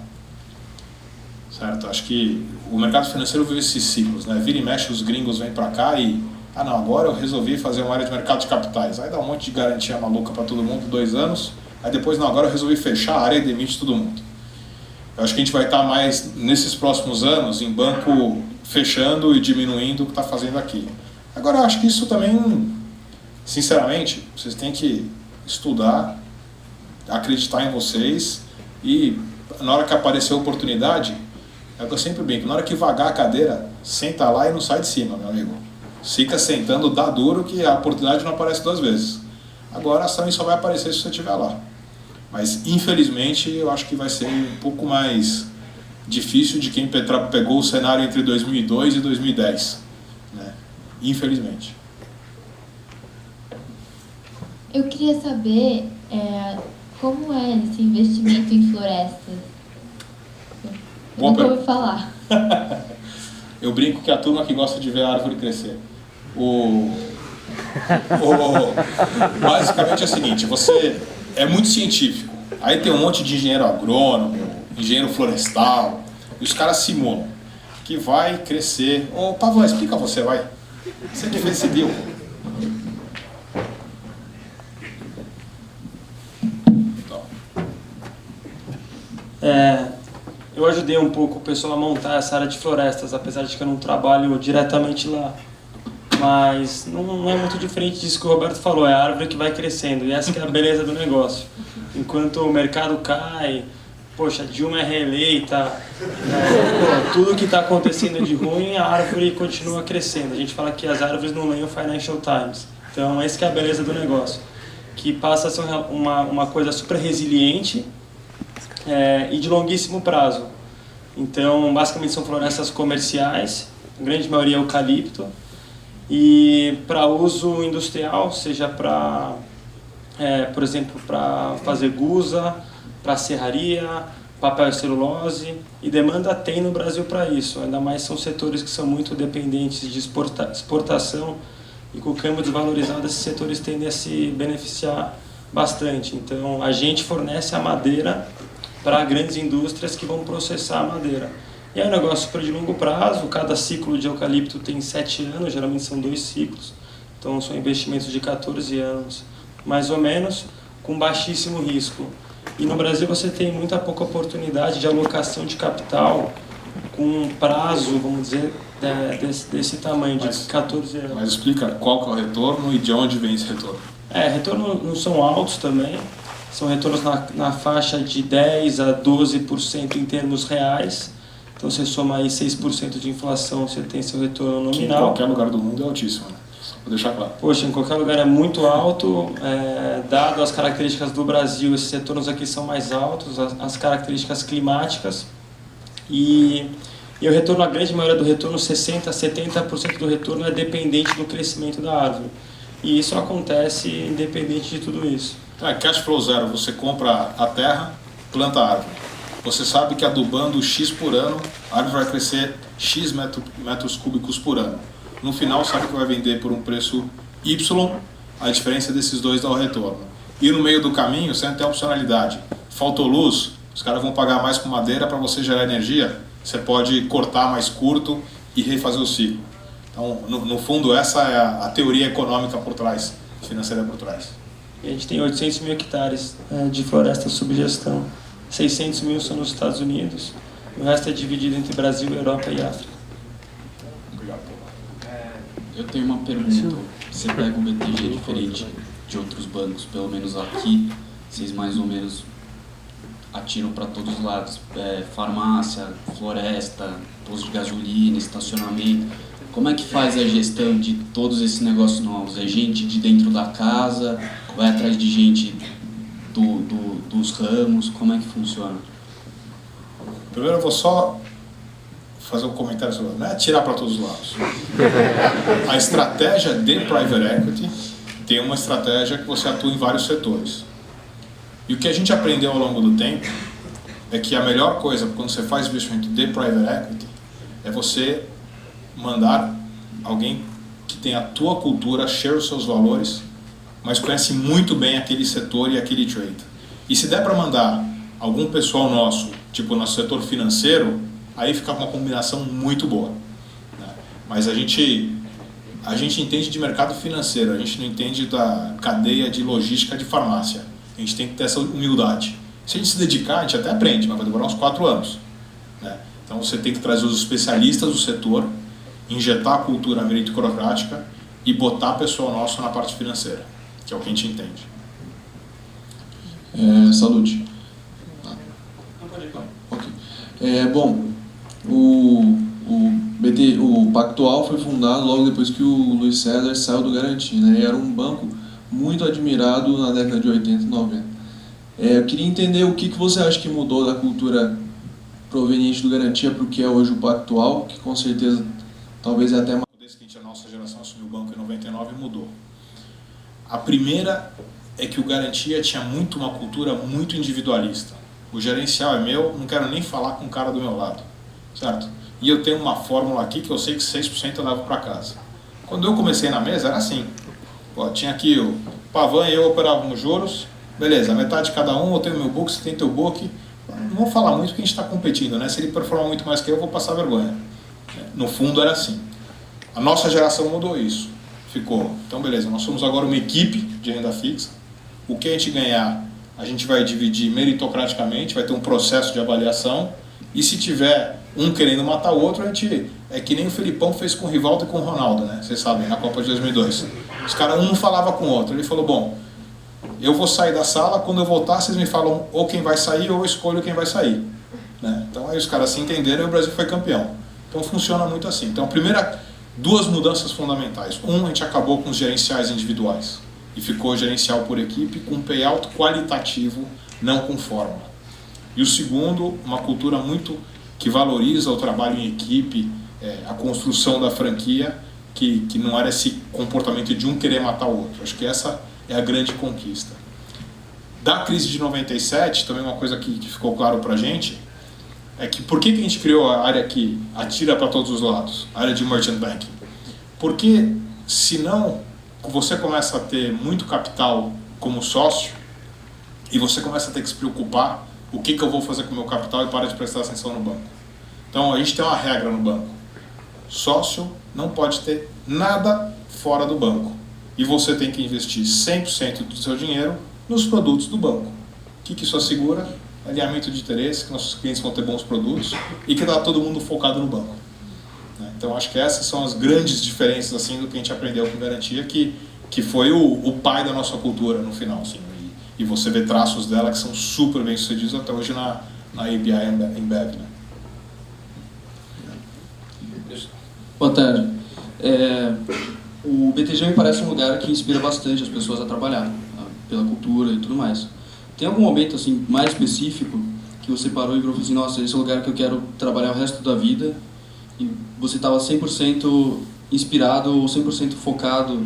Certo? Acho que o mercado financeiro vive esses ciclos, né? Vira e mexe, os gringos vêm para cá e não, agora eu resolvi fazer uma área de mercado de capitais. Aí dá um monte de garantia maluca para todo mundo, 2 anos. Aí depois, não, agora eu resolvi fechar a área e demite todo mundo. Eu acho que a gente vai estar mais, nesses próximos anos, em banco fechando e diminuindo o que está fazendo aqui. Agora, eu acho que isso também, sinceramente, vocês têm que estudar, acreditar em vocês e, na hora que aparecer a oportunidade, é o que eu sempre brinco, na hora que vagar a cadeira, senta lá e não sai de cima, meu amigo. Fica sentando, dá duro, que a oportunidade não aparece 2 vezes. Agora, a ação só vai aparecer se você estiver lá. Mas, infelizmente, eu acho que vai ser um pouco mais difícil de quem pegou o cenário entre 2002 e 2010. Né? Infelizmente. Eu queria saber como é esse investimento em florestas. Eu nunca ouvi falar. Eu brinco que a turma que gosta de ver a árvore crescer. Basicamente é o seguinte, você é muito científico, aí tem um monte de engenheiro agrônomo, engenheiro florestal, e os caras simulam que vai crescer. Ô Pavão, explica você, vai. Você que decidiu. Então. Eu ajudei um pouco o pessoal a montar essa área de florestas, apesar de que eu não trabalho diretamente lá. Mas não é muito diferente disso que o Roberto falou, é a árvore que vai crescendo, e essa que é a beleza do negócio. Enquanto o mercado cai, poxa, Dilma é reeleita, tudo que está acontecendo de ruim, a árvore continua crescendo. A gente fala que as árvores não leem o Financial Times. Então, essa que é a beleza do negócio, que passa a ser uma coisa super resiliente e de longuíssimo prazo. Então, basicamente são florestas comerciais, a grande maioria é eucalipto, e para uso industrial, seja para, por exemplo, para fazer gusa, para serraria, papel e celulose, e demanda tem no Brasil para isso, ainda mais são setores que são muito dependentes de exportação, e com o câmbio desvalorizado esses setores tendem a se beneficiar bastante. Então a gente fornece a madeira para grandes indústrias que vão processar a madeira. E é um negócio super de longo prazo, cada ciclo de eucalipto tem 7 anos, geralmente são 2 ciclos, então são investimentos de 14 anos, mais ou menos, com baixíssimo risco. E no Brasil você tem muita pouca oportunidade de alocação de capital com um prazo, vamos dizer, desse tamanho, de 14 anos. Mas explica qual que é o retorno e de onde vem esse retorno. Retornos não são altos também, são retornos na faixa de 10% a 12% em termos reais. Então você soma aí 6% de inflação, você tem seu retorno nominal. Que em qualquer lugar do mundo é altíssimo, né? Vou deixar claro. Poxa, em qualquer lugar é muito alto, dado as características do Brasil, esses retornos aqui são mais altos, as características climáticas. E o retorno, a grande maioria do retorno, 60% a 70% do retorno é dependente do crescimento da árvore. E isso acontece independente de tudo isso. Então é cash flow zero, você compra a terra, planta a árvore. Você sabe que adubando X por ano, a árvore vai crescer X metros cúbicos por ano. No final, sabe que vai vender por um preço Y, a diferença desses dois dá o retorno. E no meio do caminho, você tem a opcionalidade. Faltou luz, os caras vão pagar mais com madeira para você gerar energia. Você pode cortar mais curto e refazer o ciclo. Então, no fundo, essa é a teoria econômica por trás, financeira por trás. E a gente tem 800 mil hectares de floresta sob gestão. 600 mil são nos Estados Unidos, o resto é dividido entre Brasil, Europa e África. Obrigado. Eu tenho uma pergunta. Você pega um BTG diferente de outros bancos, pelo menos aqui, vocês mais ou menos atiram para todos os lados. Farmácia, floresta, posto de gasolina, estacionamento. Como é que faz a gestão de todos esses negócios novos? É gente de dentro da casa? Vai atrás de gente dos ramos? Como é que funciona? Primeiro eu vou só fazer um comentário sobre, não é tirar para todos os lados. A estratégia de private equity tem uma estratégia que você atua em vários setores. E o que a gente aprendeu ao longo do tempo é que a melhor coisa quando você faz investimento de private equity é você mandar alguém que tem a tua cultura, share os seus valores, mas conhece muito bem aquele setor e aquele trade. E se der para mandar algum pessoal nosso, tipo nosso setor financeiro, aí fica uma combinação muito boa, né? Mas a gente entende de mercado financeiro, a gente não entende da cadeia de logística de farmácia. A gente tem que ter essa humildade. Se a gente se dedicar, a gente até aprende, mas vai demorar uns 4 anos, né? Então você tem que trazer os especialistas do setor, injetar a cultura meritocrática e botar pessoal nosso na parte financeira, que é o que a gente entende. Salute. Okay. Bom, o Pactual foi fundado logo depois que o Luiz César saiu do Garantia, né? E era um banco muito admirado na década de 80 e 90. Eu queria entender o que você acha que mudou da cultura proveniente do Garantia para o que é hoje o Pactual, que com certeza talvez é até mais... Desde que a nossa geração assumiu o banco em 99, mudou. A primeira é que o Garantia tinha muito uma cultura muito individualista. O gerencial é meu, não quero nem falar com o cara do meu lado, certo? E eu tenho uma fórmula aqui que eu sei que 6% eu levo para casa. Quando eu comecei na mesa era assim. Pô, tinha aqui o Pavan e eu operávamos juros, beleza, metade de cada um, eu tenho meu book, você tem teu book. Não vou falar muito que a gente está competindo, né? Se ele performar muito mais que eu vou passar vergonha. No fundo era assim. A nossa geração mudou isso. Ficou, então beleza, nós somos agora uma equipe de renda fixa. O que a gente ganhar, a gente vai dividir meritocraticamente, vai ter um processo de avaliação. E se tiver um querendo matar o outro, a gente... É que nem o Felipão fez com o Rivaldo e com o Ronaldo, né? Vocês sabem, na Copa de 2002. Os caras, um não falava com o outro. Ele falou, bom, eu vou sair da sala, quando eu voltar, vocês me falam ou quem vai sair ou eu escolho quem vai sair, né? Então aí os caras se entenderam e o Brasil foi campeão. Então funciona muito assim. Então, duas mudanças fundamentais. A gente acabou com os gerenciais individuais e ficou gerencial por equipe com payout qualitativo, não com fórmula. E o segundo, uma cultura muito que valoriza o trabalho em equipe, a construção da franquia, que não era esse comportamento de um querer matar o outro. Acho que essa é a grande conquista. Da crise de 97, também uma coisa que ficou claro pra gente, é que por que a gente criou a área que atira para todos os lados, a área de Merchant Banking? Porque senão você começa a ter muito capital como sócio e você começa a ter que se preocupar o que eu vou fazer com o meu capital e para de prestar atenção no banco. Então a gente tem uma regra no banco. Sócio não pode ter nada fora do banco. E você tem que investir 100% do seu dinheiro nos produtos do banco. O que isso assegura? Alinhamento de interesse, que nossos clientes vão ter bons produtos e que está todo mundo focado no banco. Então acho que essas são as grandes diferenças assim, do que a gente aprendeu com Garantia, que foi o pai da nossa cultura no final. Assim, e você vê traços dela que são super bem sucedidos até hoje na ABI Embev. Né? Boa tarde. O BTG me parece um lugar que inspira bastante as pessoas a trabalhar, pela cultura e tudo mais. Tem algum momento assim mais específico que você parou e falou assim, nossa, esse é o lugar que eu quero trabalhar o resto da vida, e você estava 100% inspirado ou 100% focado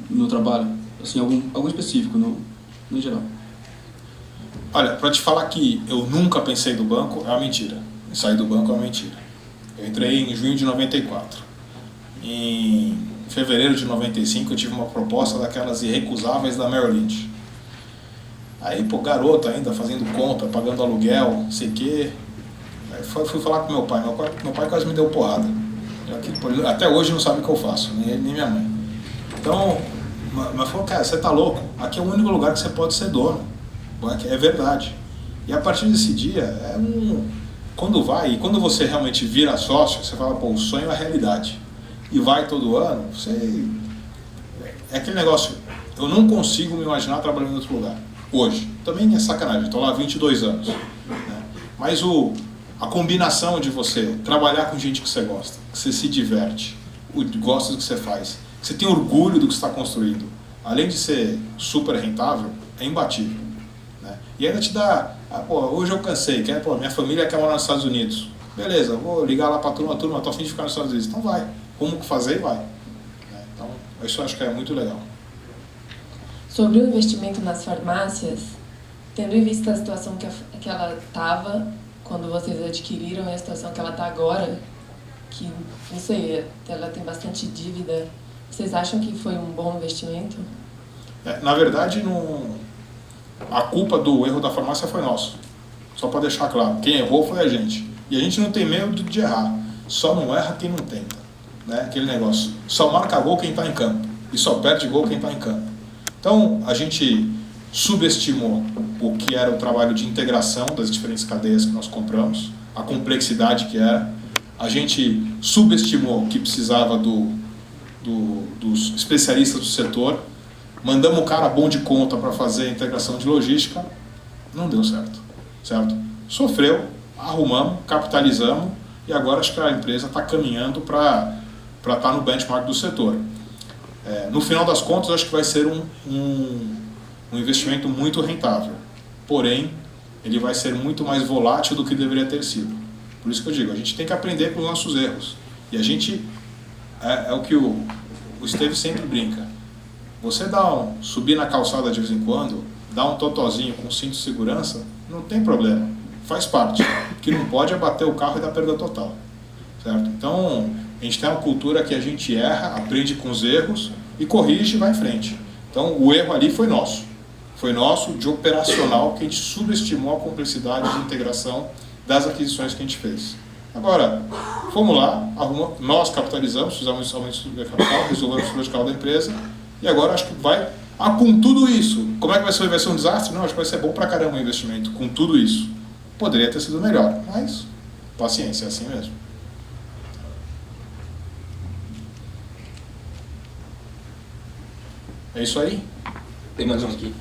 no trabalho? Assim, algum específico, no geral. Olha, para te falar que eu nunca pensei do banco, é uma mentira. Sair do banco é uma mentira. Eu entrei em junho de 94. Em fevereiro de 95 eu tive uma proposta daquelas irrecusáveis da Merrill Lynch. Aí, pô, garoto ainda, fazendo conta, pagando aluguel, não sei o quê. Aí fui falar com meu pai. Meu pai quase me deu porrada. Até hoje não sabe o que eu faço, nem ele nem minha mãe. Então, mas falou, cara, você tá louco? Aqui é o único lugar que você pode ser dono. É verdade. E a partir desse dia, quando você realmente vira sócio, você fala, pô, o sonho é a realidade. E vai todo ano, é aquele negócio, eu não consigo me imaginar trabalhando em outro lugar. Hoje. Também é sacanagem, estou lá há 22 anos. Né? Mas a combinação de você trabalhar com gente que você gosta, que você se diverte, gosta do que você faz, que você tem orgulho do que você está construindo, além de ser super rentável, é imbatível. Né? E ainda te dá, hoje eu cansei, minha família quer morar nos Estados Unidos. Beleza, vou ligar lá para a turma, tô a fim de ficar nos Estados Unidos. Então vai, como fazer e vai. Então, isso eu acho que é muito legal. Sobre o investimento nas farmácias, tendo em vista a situação que ela estava quando vocês adquiriram e a situação que ela está agora, que, não sei, ela tem bastante dívida. Vocês acham que foi um bom investimento? Na verdade, a culpa do erro da farmácia foi nosso. Só para deixar claro, quem errou foi a gente. E a gente não tem medo de errar. Só não erra quem não tenta. Né? Aquele negócio. Só marca gol quem está em campo. E só perde gol quem está em campo. Então, a gente subestimou o que era o trabalho de integração das diferentes cadeias que nós compramos, a complexidade que era. A gente subestimou que precisava dos especialistas do setor. Mandamos um cara bom de conta para fazer a integração de logística. Não deu certo. Sofreu, arrumamos, capitalizamos e agora acho que a empresa está caminhando para estar no benchmark do setor. No final das contas, acho que vai ser um investimento muito rentável. Porém, ele vai ser muito mais volátil do que deveria ter sido. Por isso que eu digo, a gente tem que aprender com os nossos erros. E a gente, é o que o Esteve sempre brinca. Você subir na calçada de vez em quando, dar um totozinho com cinto de segurança, não tem problema, faz parte. O que não pode é bater o carro e dar perda total. Certo? Então, a gente tem uma cultura que a gente erra, aprende com os erros e corrige e vai em frente. Então, o erro ali foi nosso. Foi nosso de operacional, que a gente subestimou a complexidade de integração das aquisições que a gente fez. Agora, fomos lá, nós capitalizamos, fizemos aumento de capital, resolvemos o fluxo de capital da empresa, e agora acho que vai... com tudo isso, como é que vai ser? Vai ser um desastre? Não, acho que vai ser bom pra caramba o investimento, com tudo isso. Poderia ter sido melhor, mas paciência, é assim mesmo. É isso aí? Tem mais um aqui.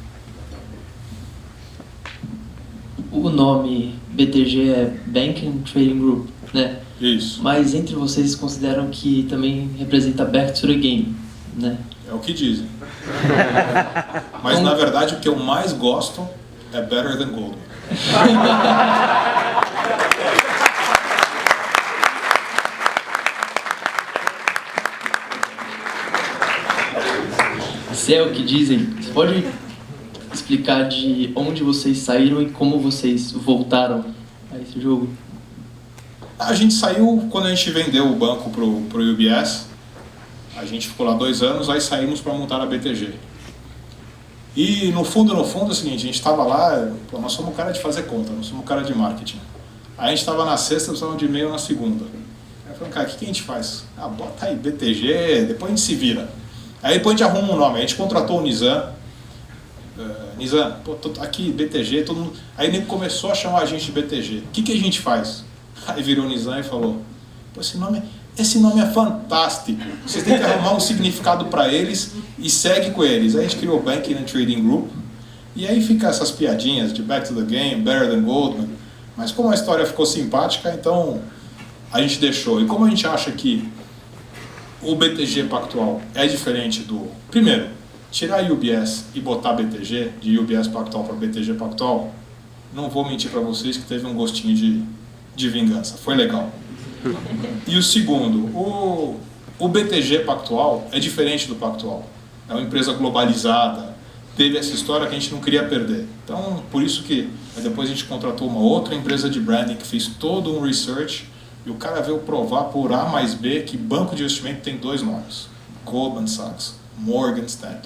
O nome BTG é Banking Trading Group, né? Isso. Mas entre vocês consideram que também representa Back to the Game, né? É o que dizem. Mas na verdade o que eu mais gosto é Better Than Goldman. Se é o que dizem, você pode explicar de onde vocês saíram e como vocês voltaram a esse jogo? A gente saiu quando a gente vendeu o banco pro UBS. A gente ficou lá 2 anos, aí saímos para montar a BTG. E no fundo é o seguinte, a gente estava lá, nós somos um cara de fazer conta, nós somos um cara de marketing. Aí a gente estava na sexta, precisava de e-mail na segunda. Aí eu falei, cara, o que a gente faz? Bota aí BTG, depois a gente se vira. Aí depois a gente arruma um nome, a gente contratou o Nizam. Nizam, aqui BTG, todo mundo... Aí ele começou a chamar a gente de BTG. O que a gente faz? Aí virou o Nizam e falou, esse nome é fantástico, vocês têm que arrumar um significado para eles e segue com eles. Aí a gente criou o Banking and Trading Group, e aí fica essas piadinhas de Back to the Game, Better Than Goldman, mas como a história ficou simpática, então a gente deixou. E como a gente acha que o BTG Pactual é diferente do... Primeiro, tirar UBS e botar BTG, de UBS Pactual para BTG Pactual, não vou mentir para vocês que teve um gostinho de vingança, foi legal. E o segundo, o BTG Pactual é diferente do Pactual. É uma empresa globalizada, teve essa história que a gente não queria perder. Então, por isso que depois a gente contratou uma outra empresa de branding que fez todo um research e o cara veio provar por A mais B que banco de investimento tem 2 nomes, Goldman Sachs, Morgan Stanley,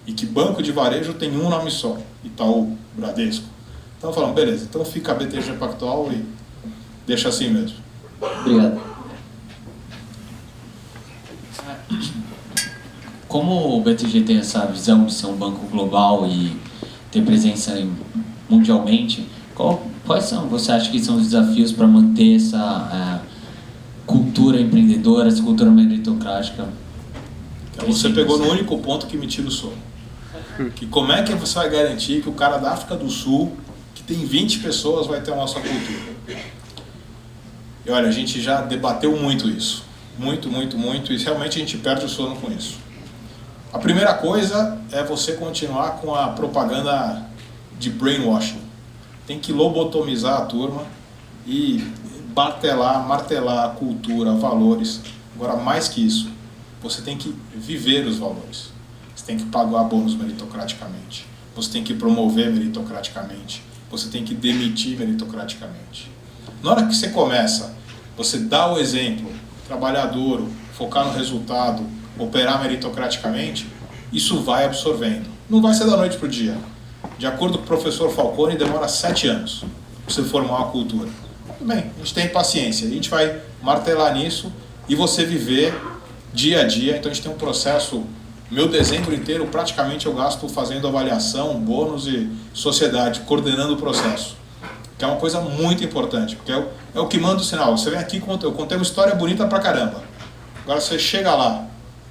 e que banco de varejo tem um nome só, Itaú, Bradesco. Então falamos, beleza, então fica a BTG Pactual e deixa assim mesmo. Obrigado. Como o BTG tem essa visão de ser um banco global e ter presença mundialmente, quais você acha que são os desafios para manter essa cultura empreendedora, essa cultura meritocrática? Você pegou no único ponto que me tira o sono. Que como é que você vai garantir que o cara da África do Sul, que tem 20 pessoas, vai ter a nossa cultura? E olha, a gente já debateu muito isso. Muito, e realmente a gente perde o sono com isso. A primeira coisa é você continuar com a propaganda de brainwashing. Tem que lobotomizar a turma e martelar a cultura, valores. Agora, mais que isso, você tem que viver os valores. Você tem que pagar bônus meritocraticamente. Você tem que promover meritocraticamente. Você tem que demitir meritocraticamente. Na hora que você começa, você dá o exemplo trabalhar duro, focar no resultado, operar meritocraticamente, isso vai absorvendo. Não vai ser da noite para o dia. De acordo com o professor Falcone, demora 7 anos para você formar uma cultura. Tudo bem, a gente tem paciência, a gente vai martelar nisso e você viver dia a dia. Então a gente tem um processo, meu dezembro inteiro praticamente eu gasto fazendo avaliação, bônus e sociedade, coordenando o processo. Que é uma coisa muito importante, porque é o que manda o sinal. Você vem aqui, eu contei uma história bonita pra caramba. Agora você chega lá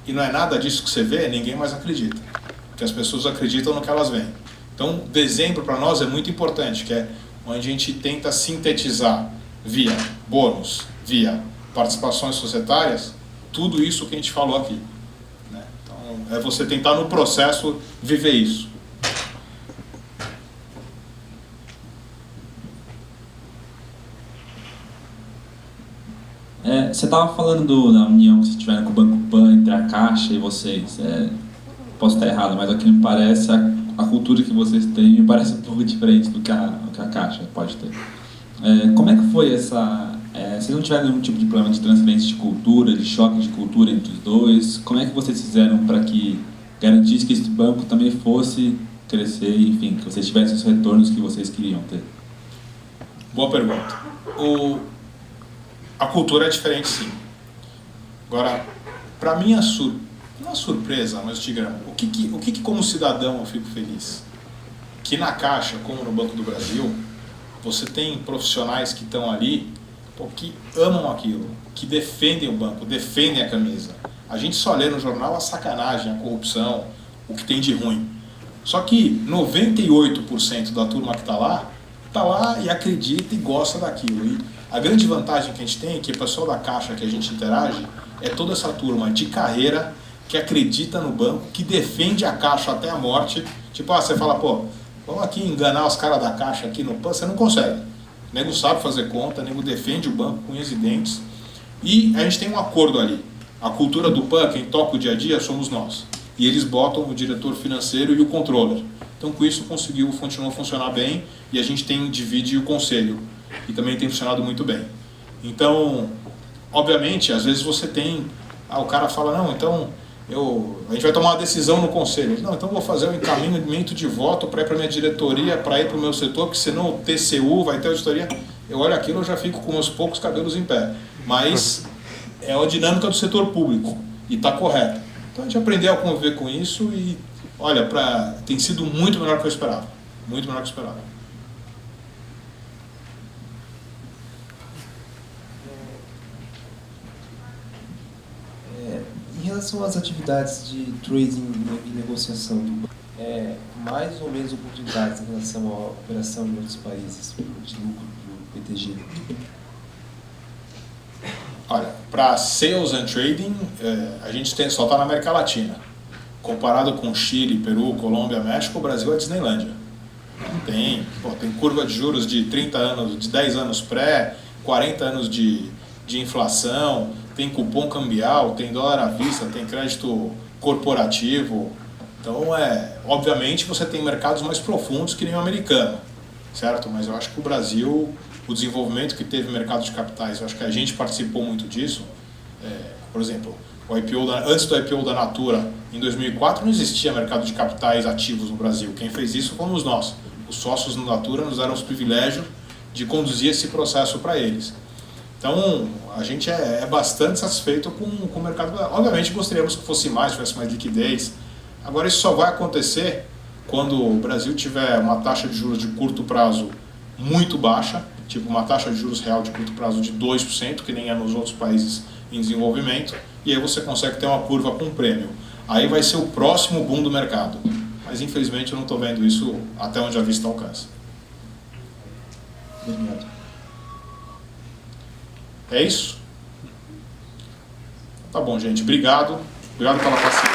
e não é nada disso que você vê, ninguém mais acredita. Porque as pessoas acreditam no que elas veem. Então, dezembro para nós é muito importante, que é onde a gente tenta sintetizar via bônus, via participações societárias, tudo isso que a gente falou aqui. Né? Então, é você tentar no processo viver isso. Você estava falando da união que vocês tiveram com o Banco Pan, entre a Caixa e vocês. Posso estar errado, mas aqui me parece, a cultura que vocês têm me parece um pouco diferente do que a Caixa pode ter. Como é que foi essa... vocês não tiveram nenhum tipo de problema de transferência de cultura, de choque de cultura entre os dois? Como é que vocês fizeram para que garantisse que esse banco também fosse crescer, enfim, que vocês tivessem os retornos que vocês queriam ter? Boa pergunta. A cultura é diferente, sim. Agora, para mim, não é surpresa, mas Tigrão, o que como cidadão eu fico feliz? Que na Caixa, como no Banco do Brasil, você tem profissionais que estão ali, que amam aquilo, que defendem o banco, defendem a camisa. A gente só lê no jornal a sacanagem, a corrupção, o que tem de ruim. Só que 98% da turma que está lá e acredita e gosta daquilo. E a grande vantagem que a gente tem é que o pessoal da Caixa que a gente interage é toda essa turma de carreira que acredita no banco, que defende a Caixa até a morte. Tipo, você fala, vamos aqui enganar os caras da Caixa aqui no PAN, você não consegue. O nego sabe fazer conta, o nego defende o banco com unhas e dentes. E a gente tem um acordo ali. A cultura do PAN, quem toca o dia a dia, somos nós. E eles botam o diretor financeiro e o controller. Então, com isso, continuou a funcionar bem e a gente divide o conselho. E também tem funcionado muito bem. Então, obviamente, às vezes você tem... o cara fala, não, então a gente vai tomar uma decisão no conselho. Não, então eu vou fazer um encaminhamento de voto para ir para a minha diretoria, para ir para o meu setor, porque senão o TCU vai ter auditoria. Eu olho aquilo, eu já fico com meus poucos cabelos em pé. Mas é a dinâmica do setor público e está correto. Então a gente aprendeu a conviver com isso e, olha, tem sido muito melhor do que eu esperava. Muito melhor do que eu esperava. Em relação às atividades de trading e negociação do banco, mais ou menos oportunidades em relação à operação em outros países de lucro do BTG? Olha, para sales and trading, a gente só está na América Latina. Comparado com Chile, Peru, Colômbia, México, o Brasil é Disneylândia. Tem curva de juros de 30 anos, de 10 anos pré, 40 anos de inflação, tem cupom cambial, tem dólar à vista, tem crédito corporativo. Então, obviamente, você tem mercados mais profundos que nem o americano, certo? Mas eu acho que o Brasil, o desenvolvimento que teve no mercado de capitais, eu acho que a gente participou muito disso. Por exemplo, antes do IPO da Natura, em 2004, não existia mercado de capitais ativos no Brasil. Quem fez isso fomos nós. Os sócios da Natura nos deram os privilégios de conduzir esse processo para eles. Então, a gente é bastante satisfeito com o mercado. Obviamente, gostaríamos que fosse mais, tivesse mais liquidez. Agora, isso só vai acontecer quando o Brasil tiver uma taxa de juros de curto prazo muito baixa, tipo uma taxa de juros real de curto prazo de 2%, que nem é nos outros países em desenvolvimento, e aí você consegue ter uma curva com prêmio. Aí vai ser o próximo boom do mercado. Mas, infelizmente, eu não estou vendo isso até onde a vista alcança. Obrigado. É isso? Tá bom, gente. Obrigado. Obrigado pela paciência.